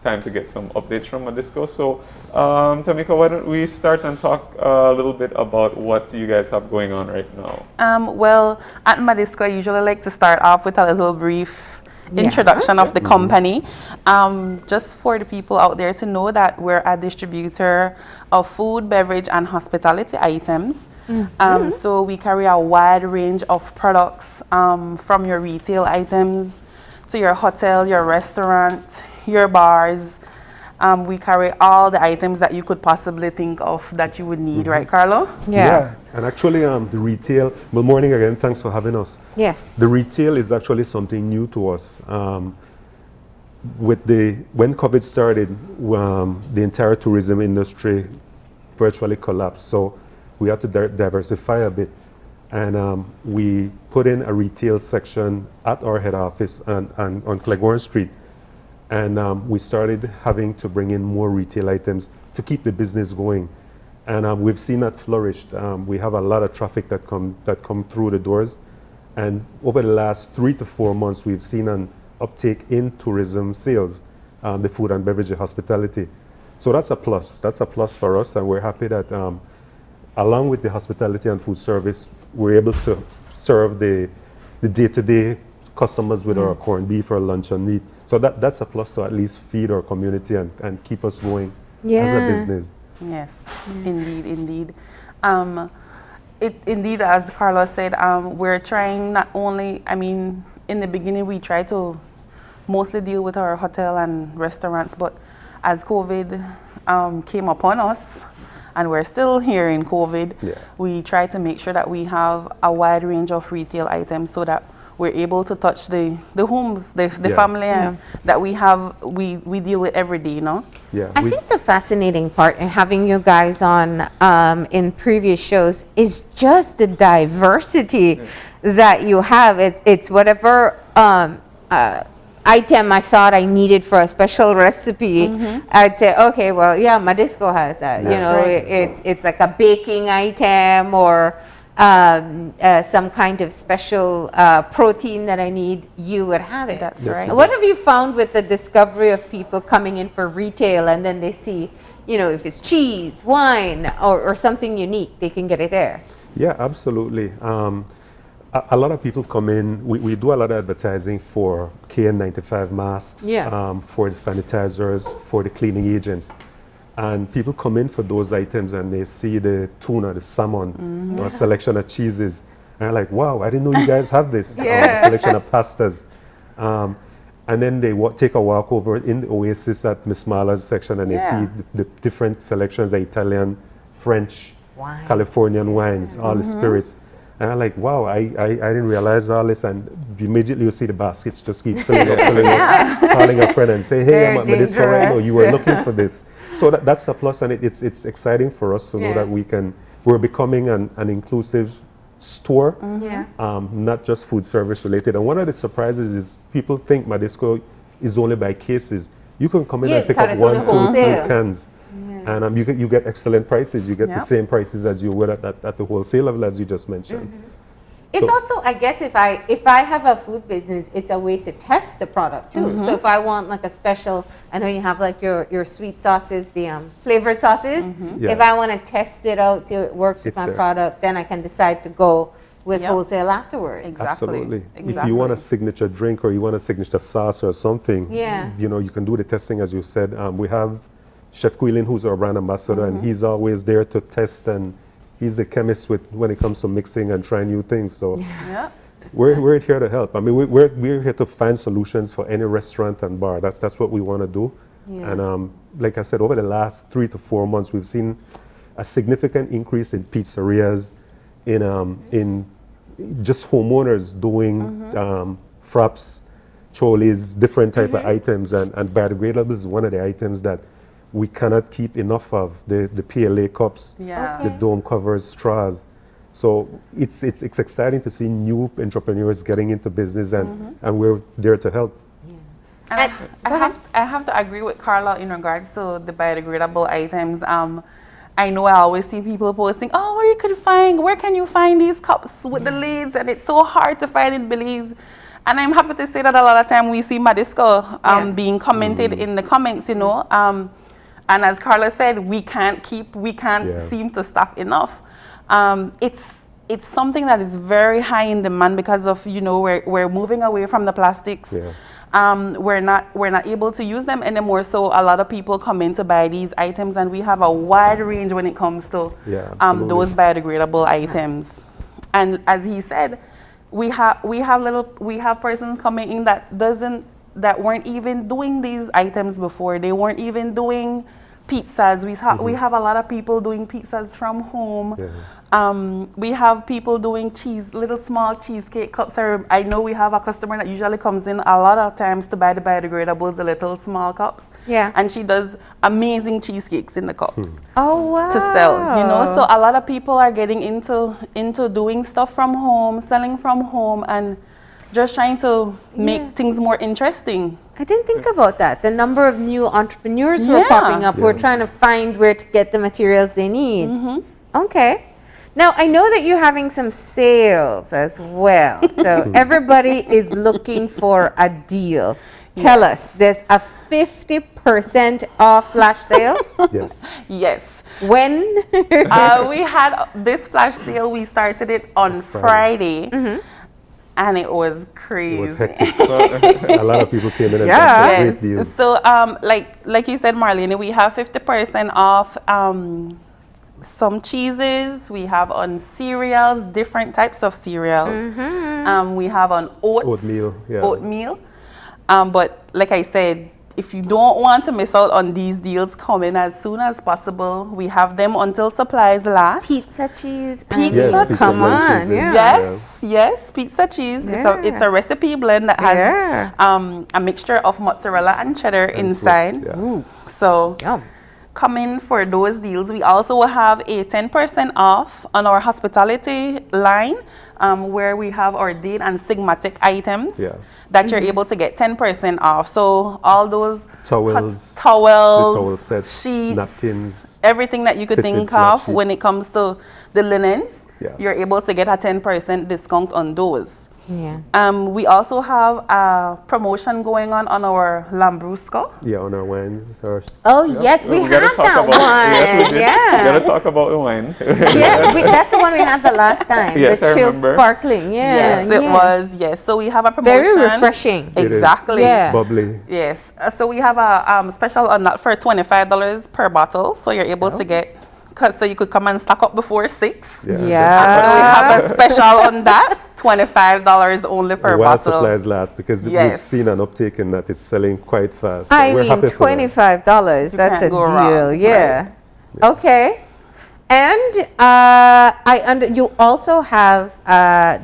time to get some updates from Medisco. So, Tamika, why don't we start and talk a little bit about what you guys have going on right now? Well, at Medisco, I usually like to start off with a little brief introduction of the company, just for the people out there to know that we're a distributor of food, beverage, and hospitality items. So we carry a wide range of products, from your retail items to your hotel, your restaurant, your bars. We carry all the items that you could possibly think of that you would need, right, Carlo? Yeah, and actually the retail, well, morning again, thanks for having us. Yes. The retail is actually something new to us. When COVID started, the entire tourism industry virtually collapsed. So we had to diversify a bit. And we put in a retail section at our head office and on Cleghorn Street. And we started having to bring in more retail items to keep the business going. And we've seen that flourish. We have a lot of traffic that come through the doors. And over the last 3 to 4 months, we've seen an uptake in tourism sales, the food and beverage and hospitality. So that's a plus. That's a plus for us. And we're happy that along with the hospitality and food service, we're able to serve the day-to-day customers with our corned beef or lunch and meat. So that's a plus to at least feed our community and keep us going as a business. Yes, indeed. Indeed, as Carlos said, we're trying not only, in the beginning we tried to mostly deal with our hotel and restaurants, but as COVID came upon us, and we're still here in COVID, we try to make sure that we have a wide range of retail items so that we're able to touch the homes, the family that we deal with every day, I think the fascinating part in having you guys on in previous shows is just the diversity that you have. It's whatever item I thought I needed for a special recipe, I'd say, okay, well, Medisco has that. It's like a baking item or some kind of special protein that I need, you would have it. That's right. What have you found with the discovery of people coming in for retail and then they see, if it's cheese, wine, or something unique, they can get it there? Yeah, absolutely. A lot of people come in, we do a lot of advertising for KN95 masks, for the sanitizers, for the cleaning agents. And people come in for those items and they see the tuna, the salmon, or a selection of cheeses. And they're like, wow, I didn't know you guys have this. Selection of pastas. And then they take a walk over in the Oasis at Miss Mala's section and they see the different selections of Italian, French, Californian wines, all the spirits. And I'm like, wow, I didn't realize all this. And immediately you see the baskets just keep filling up, filling up. Calling a friend and say, hey, I'm at Medisco right now. You were looking for this. So that's a plus, and it's exciting for us to know that we're becoming an inclusive store, not just food service related. And one of the surprises is people think Medisco is only by cases. You can come in and pick up 1, 2, 3 cans. And you get excellent prices. You get the same prices as you would at the wholesale level, as you just mentioned. It's also, I guess, if I have a food business, it's a way to test the product too. So if I want like a special, I know you have like your sweet sauces, the flavored sauces. If I want to test it out, see how it works with my product, then I can decide to go with wholesale afterwards. Absolutely. If you want a signature drink or you want a signature sauce or something, you know, you can do the testing, as you said. We have Chef Quilin, who's our brand ambassador, and he's always there to test, and he's the chemist when it comes to mixing and trying new things. So we're here to help. I mean, we're here to find solutions for any restaurant and bar. That's what we want to do. And like I said, over the last 3 to 4 months, we've seen a significant increase in pizzerias, in just homeowners doing fraps, cholis, different type of items, and biodegradables is one of the items that we cannot keep enough of. The PLA cups, the dome covers, straws. So it's exciting to see new entrepreneurs getting into business, and we're there to help. I have to agree with Carla in regards to the biodegradable items. I know I always see people posting, oh, where can you find these cups with the lids? And it's so hard to find in Belize. And I'm happy to say that a lot of time we see Medisco being commented in the comments, you know. And as Carla said, we can't seem to stock enough. It's something that is very high in demand because of, you know, we're moving away from the plastics. We're not able to use them anymore, so a lot of people come in to buy these items, and we have a wide range when it comes to those biodegradable items. And as he said, we have persons coming in that weren't even doing these items before. They weren't even doing pizzas. We have a lot of people doing pizzas from home. We have people doing little small cheesecake cups. I know we have a customer that usually comes in a lot of times to buy the biodegradables, the little small cups. And she does amazing cheesecakes in the cups. Oh, wow. To sell, you know. So a lot of people are getting into doing stuff from home, selling from home, and just trying to make things more interesting. I didn't think about that. The number of new entrepreneurs who are popping up, who are trying to find where to get the materials they need. Okay. Now, I know that you're having some sales as well. So everybody is looking for a deal. Tell us, there's a 50% off flash sale? Yes. When? We had this flash sale, we started it on Friday. And it was crazy. It was hectic. A lot of people came in and got some great deals. So, like you said, Marlene, we have 50% off some cheeses. We have on cereals, different types of cereals. We have on oatmeal. But like I said, if you don't want to miss out on these deals, come in as soon as possible. We have them until supplies last. Pizza cheese. Pizza cheese. Come on. Yes, pizza cheese. It's a recipe blend that has a mixture of mozzarella and cheddar inside. So come in for those deals. We also have a 10% off on our hospitality line, where we have our Dane and Sigmatic items that you're able to get 10% off. So all those towels, towel sets, sheets, napkins, everything that you could think of when it comes to the linens, you're able to get a 10% discount on those. We also have a promotion going on our Lambrusco. On our wines. Yes, we had that one. We gotta talk about the wine. That's the one we had the last time. Yes, the I chilled remember. Sparkling. Yes, it was. Yes, so we have a promotion. Very refreshing. Exactly. It's bubbly. Yes. So we have a special on that for $25 per bottle. So you're able to get. So you could come and stock up before 6. So we have a special on that, $25 only per While bottle. supplies last, because we've seen an uptake in that. It's selling quite fast. So I mean, $25, that's a deal. Okay. And you also have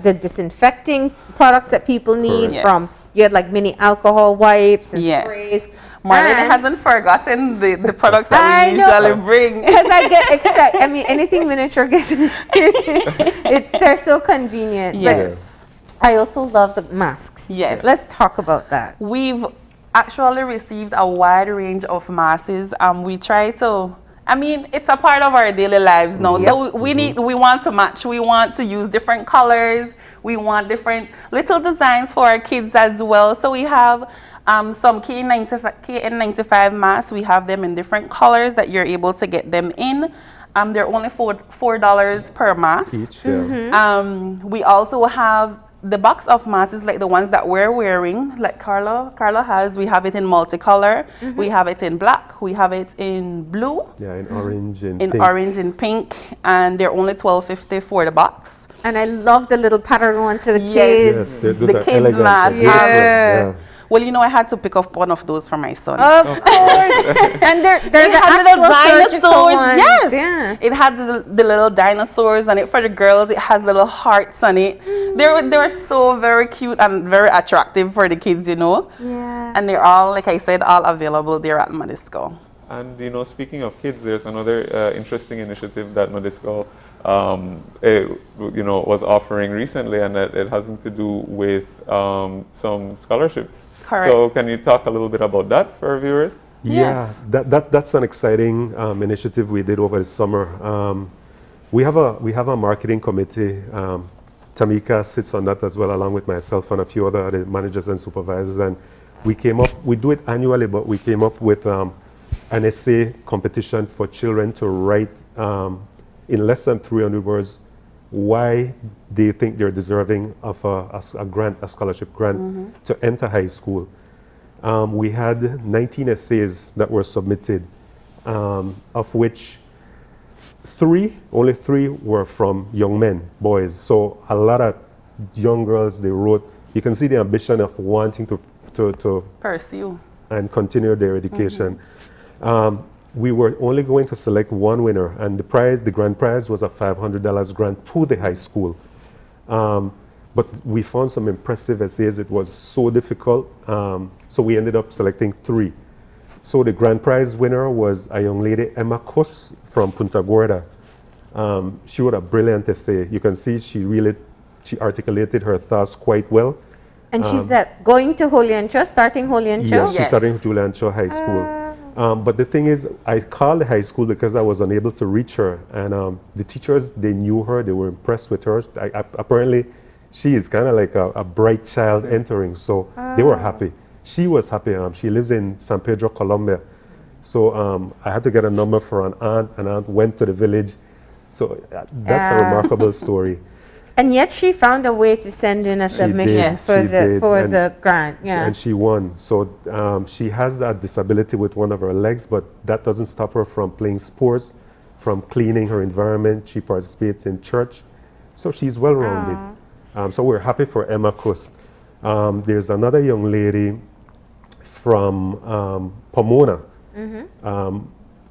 the disinfecting products that people need. Yes. From you had like mini alcohol wipes and sprays. Marlene hasn't forgotten the products that we usually bring. Because I get excited. I mean, anything miniature gets they're so convenient. Yes. But I also love the masks. Yes. Let's talk about that. We've actually received a wide range of masks. We try to, I mean, it's a part of our daily lives now. So we want to match. We want to use different colors. We want different little designs for our kids as well. So we have some KN95 masks. We have them in different colors that you're able to get them in. They're only $4 per mask. Each, yeah. We also have the box of masks like the ones that we're wearing, like Carla has. We have it in multicolor. We have it in black. We have it in blue. Yeah, in orange and in pink. orange and pink, and they're only $12.50 for the box. And I love the little pattern ones for the Yes, kids. Yes, the kids elegant, mask. yeah. Well, you know, I had to pick up one of those for my son. Of course. And they're It the had little actual surgical dinosaurs. ones. Yes. Yeah. It had the little dinosaurs on it. For the girls, it has little hearts on it. They're so very cute and very attractive for the kids, you know. Yeah. And they're all, like I said, all available there at Medisco. And you know, speaking of kids, there's another interesting initiative that Medisco was offering recently, and it has to do with some scholarships. Correct. So can you talk a little bit about that for our viewers? Yeah, that's an exciting initiative we did over the summer. We have a marketing committee. Tamika sits on that as well, along with myself and a few other managers and supervisors. And we do it annually, but we came up with an essay competition for children to write in less than 300 words why they think they're deserving of a grant, a scholarship grant to enter high school. We had 19 essays that were submitted, of which only three were from young men, boys. So a lot of young girls, they wrote. You can see the ambition of wanting to pursue and continue their education. We were only going to select one winner, and the grand prize was a $500 grant to the high school. But we found some impressive essays. It was so difficult, so we ended up selecting three. So the grand prize winner was a young lady, Emma Kuss from Punta Gorda. She wrote a brilliant essay. You can see she articulated her thoughts quite well. And she's going to Juliancho, starting Juliancho? Yeah, she's starting Juliancho High School. But the thing is, I called the high school because I was unable to reach her. And the teachers, they knew her. They were impressed with her. Apparently, she is kind of like a bright child entering. So they were happy. She was happy. She lives in San Pedro, Colombia. So I had to get a number for an aunt. An aunt went to the village. So that's a remarkable story. And yet she found a way to send in a submission for the grant. Yeah. And she won. So she has that disability with one of her legs, but that doesn't stop her from playing sports, from cleaning her environment. She participates in church. So she's well-rounded. So we're happy for Emma Kuss. There's another young lady from Pomona,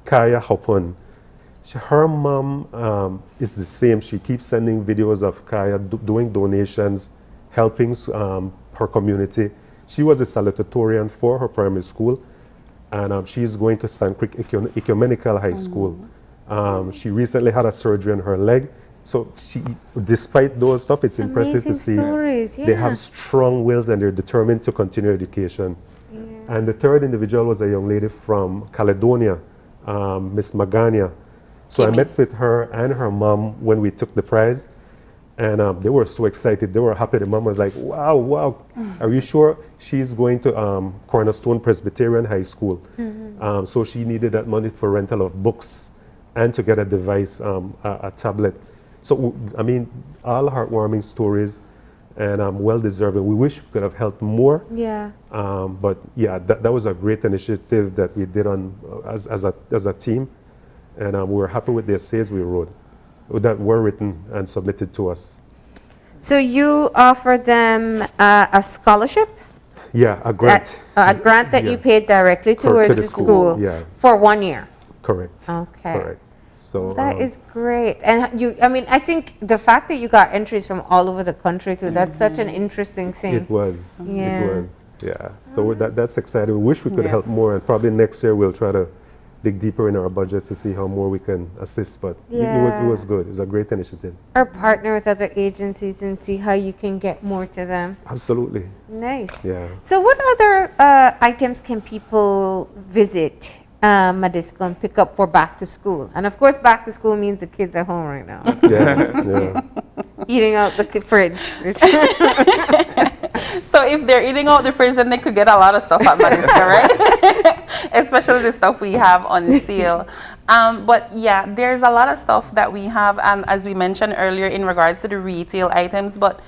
Kaya Hopun. Her mom is the same. She keeps sending videos of Kaya doing donations, helping her community. She was a salutatorian for her primary school, and she's going to Sand Creek Ecumenical High School. She recently had a surgery on her leg. So despite those stuff, it's impressive to see they have strong wills and they're determined to continue education. Yeah. And the third individual was a young lady from Caledonia, Miss Magania. So I met with her and her mom when we took the prize, and they were so excited. They were happy. The mom was like, wow, are you sure? She's going to Cornerstone Presbyterian High School. So she needed that money for rental of books and to get a device, a tablet. So, I mean, all heartwarming stories and well-deserving. We wish we could have helped more. Yeah. But yeah, that was a great initiative that we did as a team. And we were happy with the essays we wrote, that were written and submitted to us. So you offered them a scholarship? Yeah, a grant. A grant that you paid directly towards the school yeah. for 1 year? Correct. Okay. Correct. So that is great. And I mean, I think the fact that you got entries from all over the country too, that's such an interesting thing. It was. Yeah. It was. Yeah. So that's exciting. We wish we could help more, and probably next year we'll try to dig deeper in our budget to see how more we can assist. But it was good. It was a great initiative. Or partner with other agencies and see how you can get more to them. Absolutely. Nice. Yeah. So what other items can people visit Medisco and pick up for back to school? And of course, back to school means the kids are home right now. Yeah. Eating out the fridge. So if they're eating out the fridge, then they could get a lot of stuff at Medisco, right? Especially the stuff we have on sale. But yeah, there's a lot of stuff that we have, as we mentioned earlier, in regards to the retail items. But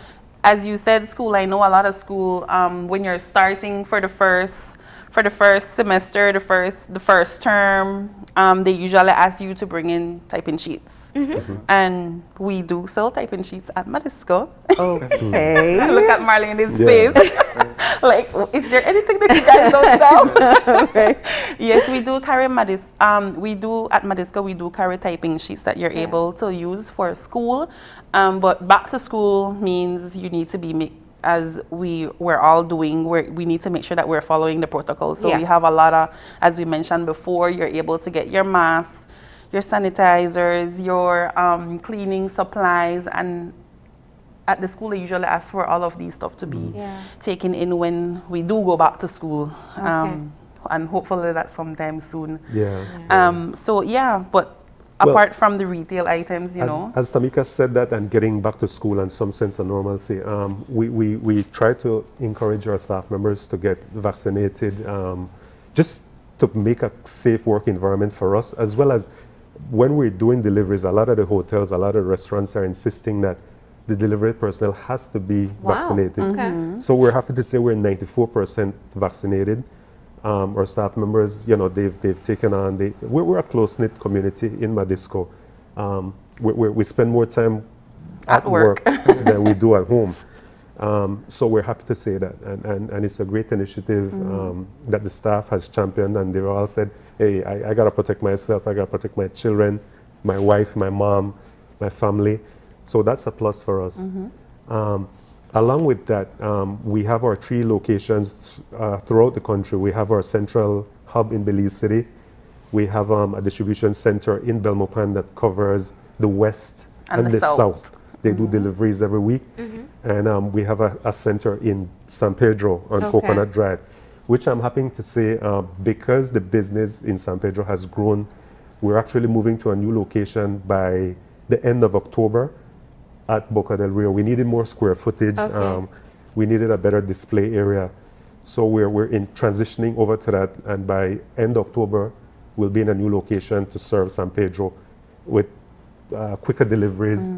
as you said, school, I know a lot of school, when you're starting for the first semester, the first term, they usually ask you to bring in typing sheets. And we do sell typing sheets at Medisco. Okay. Look at Marlene's face. Like, is there anything that you guys don't sell? Right. Yes, we do carry at Medisco, we do carry typing sheets that you're able to use for school. But back to school means you need to be as we're all doing, we need to make sure that we're following the protocols. So we have a lot of, as we mentioned before, you're able to get your masks, your sanitizers, your cleaning supplies, and at the school they usually ask for all of these stuff to be taken in when we do go back to school. And hopefully that's sometime soon. But apart from the retail items, you know. As Tamika said that, and getting back to school and some sense of normalcy, we try to encourage our staff members to get vaccinated, just to make a safe work environment for us, as well as when we're doing deliveries, a lot of the hotels, a lot of restaurants are insisting that the delivery personnel has to be vaccinated. So we're happy to say we're 94% vaccinated. Our staff members, you know, they've taken on, we're a close-knit community in Medisco. We spend more time at work than we do at home. So we're happy to say that. And it's a great initiative that the staff has championed, and they've all said, hey, I got to protect myself, I got to protect my children, my wife, my mom, my family. So that's a plus for us. Along with that, we have our 3 locations throughout the country. We have our central hub in Belize City. We have a distribution center in Belmopan that covers the west and the south. They do deliveries every week. And we have a center in San Pedro on Coconut Drive, which I'm happy to say, because the business in San Pedro has grown, we're actually moving to a new location by the end of October at Boca del Rio. We needed more square footage. We needed a better display area. So we're in transitioning over to that, and by end October, we'll be in a new location to serve San Pedro with quicker deliveries,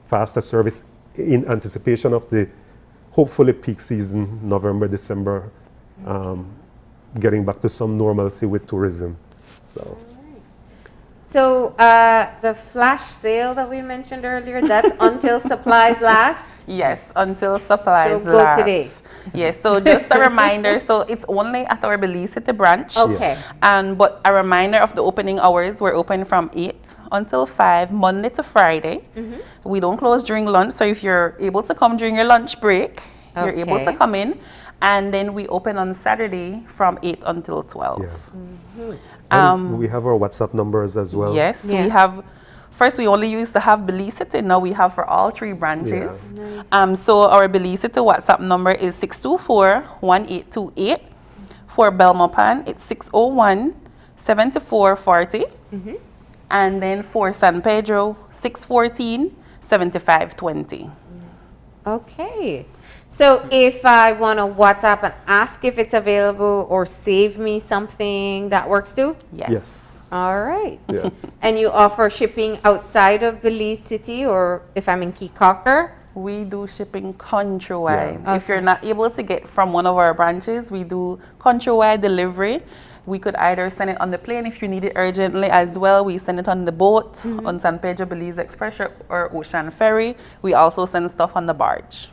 faster service, in anticipation of the hopefully peak season, November, December, getting back to some normalcy with tourism. So the flash sale that we mentioned earlier, that's until supplies last? Yes, until supplies so last. Go today. Yes, so just a reminder, so it's only at our Belize City branch. Okay. But a reminder of the opening hours, we're open from 8 until 5, Monday to Friday. We don't close during lunch, so if you're able to come during your lunch break, you're able to come in. And then we open on Saturday from 8 until 12. We have our WhatsApp numbers as well. Yes, we have. First, we only used to have Belize City. Now we have for all 3 branches. So our Belize City WhatsApp number is 624-1828. For Belmopan, it's 601-7440. And then for San Pedro, 614-7520. Okay. So if I want to WhatsApp and ask if it's available or save me something, that works too? Yes. All right. Yes. And you offer shipping outside of Belize City, or if I'm in Keycocker? We do shipping countrywide. If you're not able to get from one of our branches, we do countrywide delivery. We could either send it on the plane if you need it urgently as well. We send it on the boat, on San Pedro Belize Express or Ocean Ferry. We also send stuff on the barge.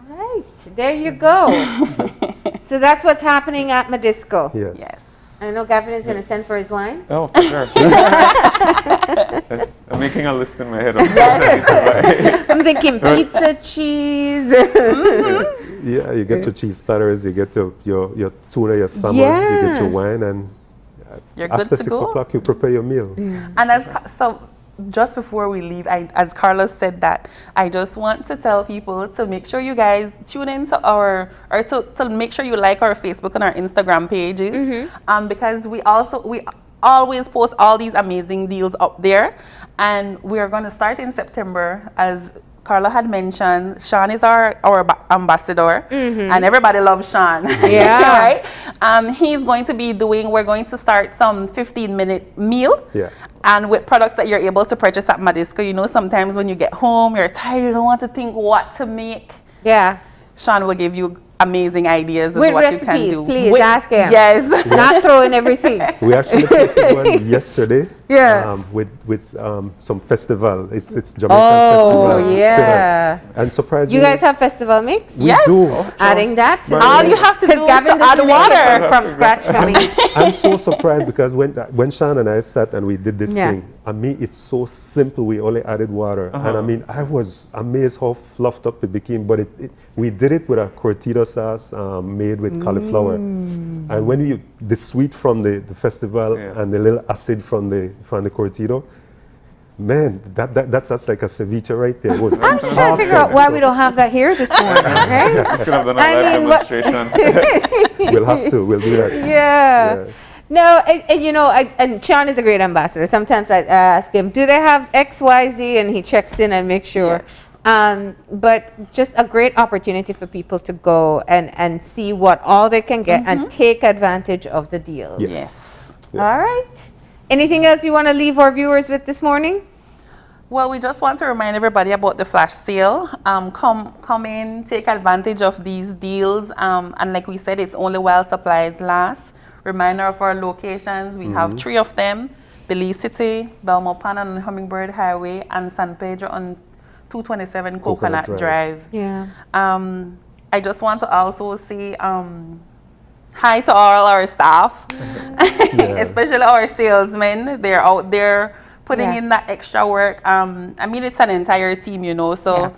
Right, there you go. So that's what's happening at Medisco. Yes. I know Gavin is going to send for his wine. Oh, for sure. I'm making a list in my head. I'm thinking pizza, cheese. Yeah, you get your cheese platters, you get your tuna, your salmon, you get your wine, and You're after good to 6 go. o'clock you prepare your meal. And just before we leave, as Carlos said that, I just want to tell people to make sure you guys tune into to make sure you like our Facebook and our Instagram pages, because we always post all these amazing deals up there, and we are going to start in September. As Carla had mentioned, Sean is our ambassador, and everybody loves Sean. Yeah. Right? He's going to be we're going to start some 15-minute meal. Yeah. And with products that you're able to purchase at Medisco. You know, sometimes when you get home, you're tired, you don't want to think what to make. Yeah. Sean will give you amazing ideas of with what recipes, you can do. Please ask him. Yes. Not throwing everything. We actually tasted one yesterday. Yeah. With some festival. It's Jamaican Oh, festival. yeah. Spinner. And surprisingly, You guys have festival mix? We do. Adding that to All you have to do is Gavin to add doesn't make water. it from scratch for me. I'm so surprised because when Sean and I sat and we did this thing, I mean, it's so simple. We only added water. And I mean, I was amazed how fluffed up it became. But we did it with a cortito sauce made with cauliflower. And when the sweet from the festival and the little acid from the cortito, man, that's like a ceviche right there. It was I'm just trying to figure out why we don't have that here this morning. Okay? Should have done a live demonstration. We'll have to. We'll do that. Yeah. No, and you know, and Sean is a great ambassador. Sometimes I ask him, do they have X, Y, Z? And he checks in and makes sure. But just a great opportunity for people to go and see what all they can get and take advantage of the deals. Yes. All right. Anything else you want to leave our viewers with this morning? Well, we just want to remind everybody about the flash sale. Come in, take advantage of these deals. And like we said, it's only while supplies last. Reminder of our locations. We have 3 of them: Belize City, Belmont Pan on Hummingbird Highway, and San Pedro on 227 Coconut Drive. Yeah. I just want to also say hi to all our staff, especially our salesmen. They're out there putting in that extra work. I mean, it's an entire team, you know, so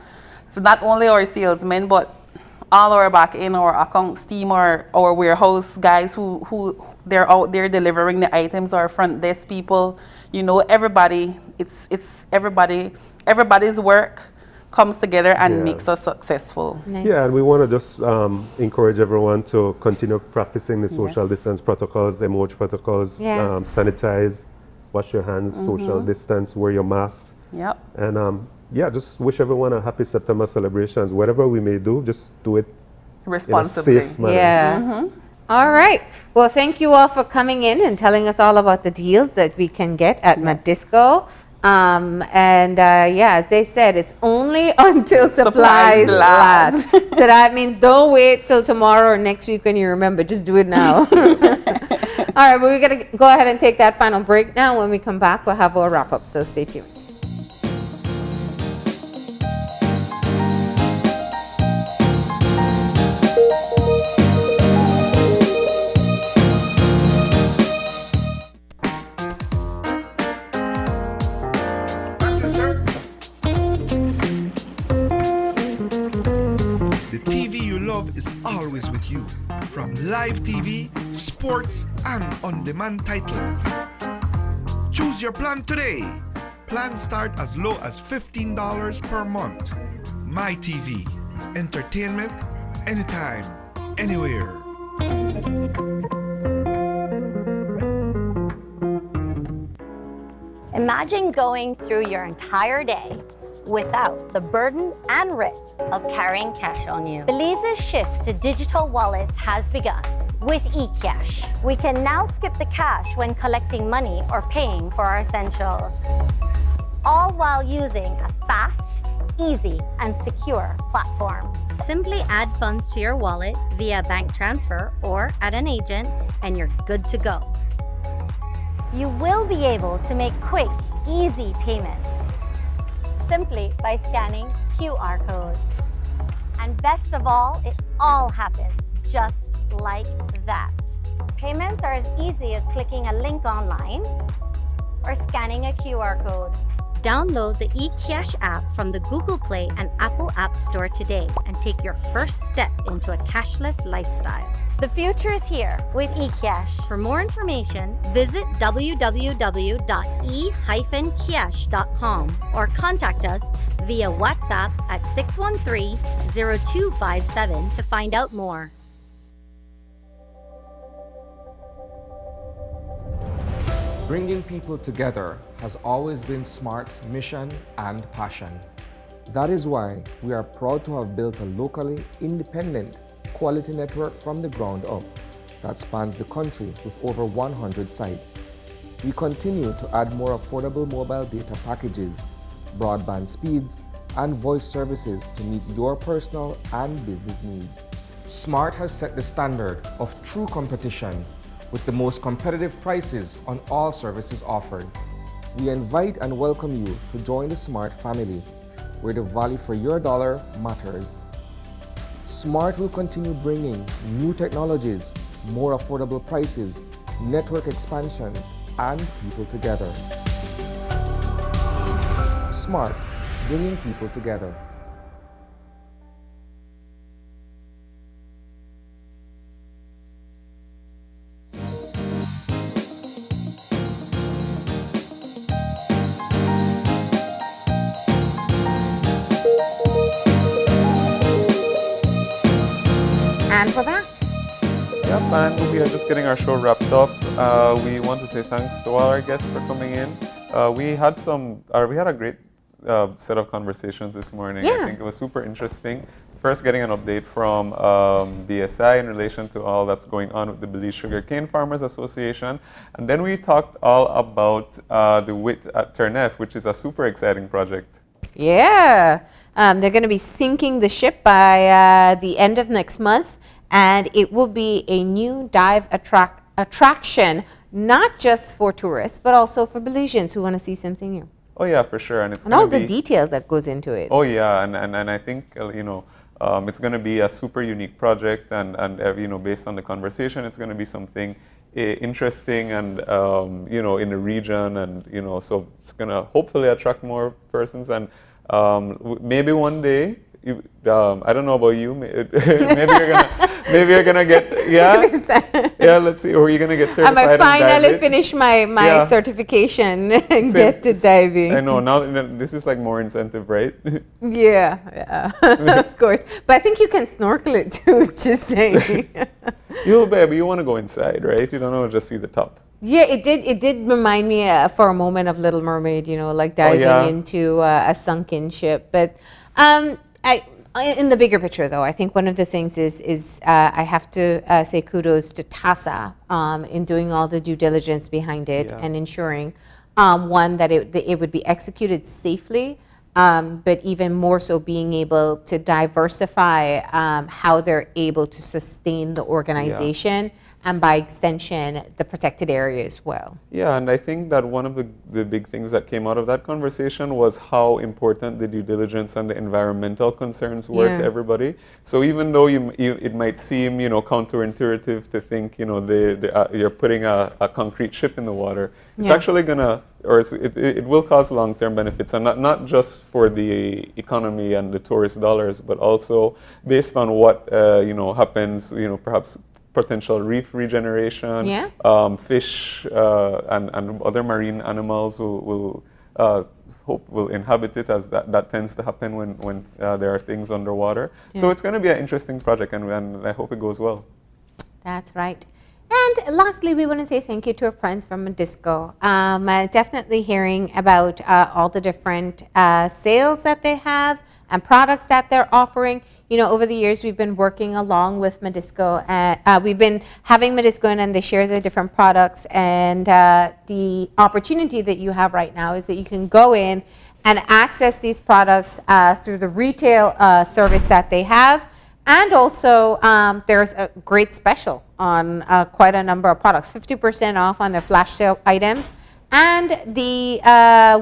not only our salesmen, but all our back in our accounts team, our warehouse guys who they're out there delivering the items, our front desk people, you know, everybody. It's everybody's work comes together and makes us successful. Nice. Yeah, and we want to just encourage everyone to continue practicing the social distance protocols, MOH protocols, sanitize, wash your hands, social distance, wear your masks. Yep. And just wish everyone a happy September celebrations. Whatever we may do, just do it responsibly. In a safe manner. Yeah. All right. Well, thank you all for coming in and telling us all about the deals that we can get at Medisco. As they said, it's only until supplies last. So that means don't wait till tomorrow or next week when you remember. Just do it now. All right, well, we're going to go ahead and take that final break now. When we come back, we'll have our wrap-up, so stay tuned. Is always with you, from live TV, sports, and on-demand titles. Choose your plan today. Plans start as low as $15 per month. My TV, entertainment, anytime, anywhere. Imagine going through your entire day without the burden and risk of carrying cash on you. Belize's shift to digital wallets has begun with eCash. We can now skip the cash when collecting money or paying for our essentials, all while using a fast, easy, and secure platform. Simply add funds to your wallet via bank transfer or at an agent, and you're good to go. You will be able to make quick, easy payments simply by scanning QR codes. And best of all, it all happens just like that. Payments are as easy as clicking a link online or scanning a QR code. Download the eCash app from the Google Play and Apple App Store today and take your first step into a cashless lifestyle. The future is here with eCash. For more information, visit www.e-cash.com or contact us via WhatsApp at 613-0257 to find out more. Bringing people together has always been SMART's mission and passion. That is why we are proud to have built a locally independent quality network from the ground up that spans the country with over 100 sites. We continue to add more affordable mobile data packages, broadband speeds, and voice services to meet your personal and business needs. SMART has set the standard of true competition with the most competitive prices on all services offered. We invite and welcome you to join the SMART family, where the value for your dollar matters. SMART will continue bringing new technologies, more affordable prices, network expansions, and people together. SMART, bringing people together. And we're back. Yep, and we are just getting our show wrapped up. We want to say thanks to all our guests for coming in. We had a great set of conversations this morning. Yeah. I think it was super interesting. First, getting an update from BSI in relation to all that's going on with the Belize Sugarcane Farmers Association. And then we talked all about the WIT at Turnef, which is a super exciting project. Yeah. They're going to be sinking the ship by the end of next month. And it will be a new dive attraction, not just for tourists, but also for Belizeans who want to see something new. Oh yeah, for sure, and it's and all the details that goes into it. Oh yeah, and I think it's going to be a super unique project, and based on the conversation, it's going to be something interesting and in the region, and so it's going to hopefully attract more persons, and maybe one day. I don't know about you. Maybe you're gonna get yeah. Let's see. Or you're gonna get certified. I might finally finish my certification and get to diving. I know now. This is like more incentive, right? Yeah, of course. But I think you can snorkel it too. Just saying. Baby, you want to go inside, right? You don't want to just see the top. Yeah, it did remind me for a moment of Little Mermaid. like diving into a sunken ship, but. In the bigger picture, though, I think one of the things is I have to say kudos to TASA in doing all the due diligence behind it and ensuring, one, that it would be executed safely, but even more so being able to diversify how they're able to sustain the organization. And by extension, the protected area as well. Yeah, and I think that one of the big things that came out of that conversation was how important the due diligence and the environmental concerns were to everybody. So even though it might seem counterintuitive to think you're putting a concrete ship in the water, it's actually gonna, or it will cause long-term benefits, and not just for the economy and the tourist dollars, but also based on what happens, perhaps potential reef regeneration, fish and other marine animals will inhabit it, as that tends to happen when there are things underwater. So it's going to be an interesting project, and I hope it goes well. That's right. And lastly, we want to say thank you to our friends from Medisco. Definitely hearing about all the different sales that they have and products that they're offering. Over the years, we've been working along with Medisco. We've been having Medisco and they share the different products. And the opportunity that you have right now is that you can go in and access these products through the retail service that they have. And also, there's a great special on quite a number of products, 50% off on their flash sale items. And the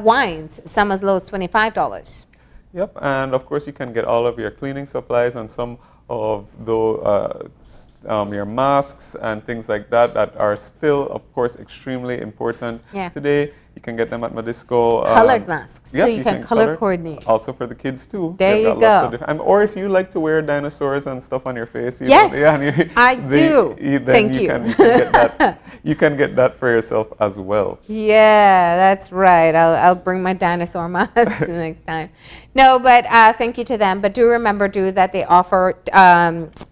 wines, some as low as $25. Yep, and of course you can get all of your cleaning supplies and some of the your masks and things like that that are still, of course, extremely important today. You can get them at Medisco. Colored masks, yeah, so you can color coordinate. Also for the kids too. There you go. Or if you like to wear dinosaurs and stuff on your face. Yes, I do. Thank you. You can get that for yourself as well. Yeah, that's right. I'll bring my dinosaur mask next time. No, but thank you to them. But do remember, that they offer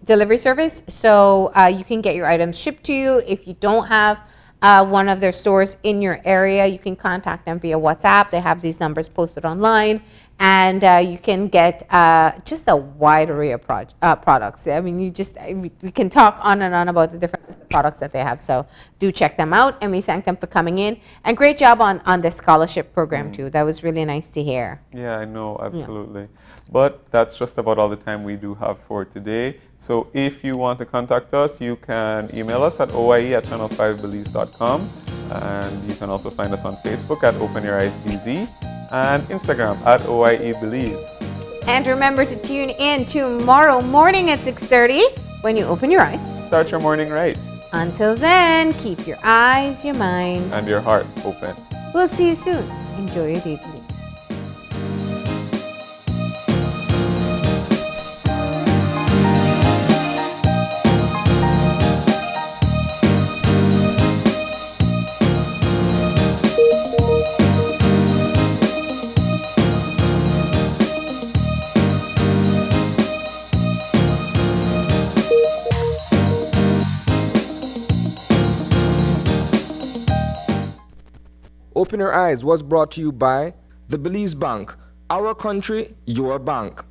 delivery service, so you can get your items shipped to you. If you don't have one of their stores in your area, you can contact them via WhatsApp. They have these numbers posted online, and you can get just a wide array of products. I mean, we can talk on and on about the different products that they have. So do check them out, and we thank them for coming in. And great job on the scholarship program too. That was really nice to hear. Yeah, I know, absolutely. Yeah. But that's just about all the time we do have for today. So if you want to contact us, you can email us at oie@channel5belize.com. And you can also find us on Facebook at Open Your Eyes BZ and Instagram at OIEBelize. And remember to tune in tomorrow morning at 6:30 when you open your eyes. Start your morning right. Until then, keep your eyes, your mind, and your heart open. We'll see you soon. Enjoy your day, please. Open Your Eyes was brought to you by the Belize Bank. Our country, your bank.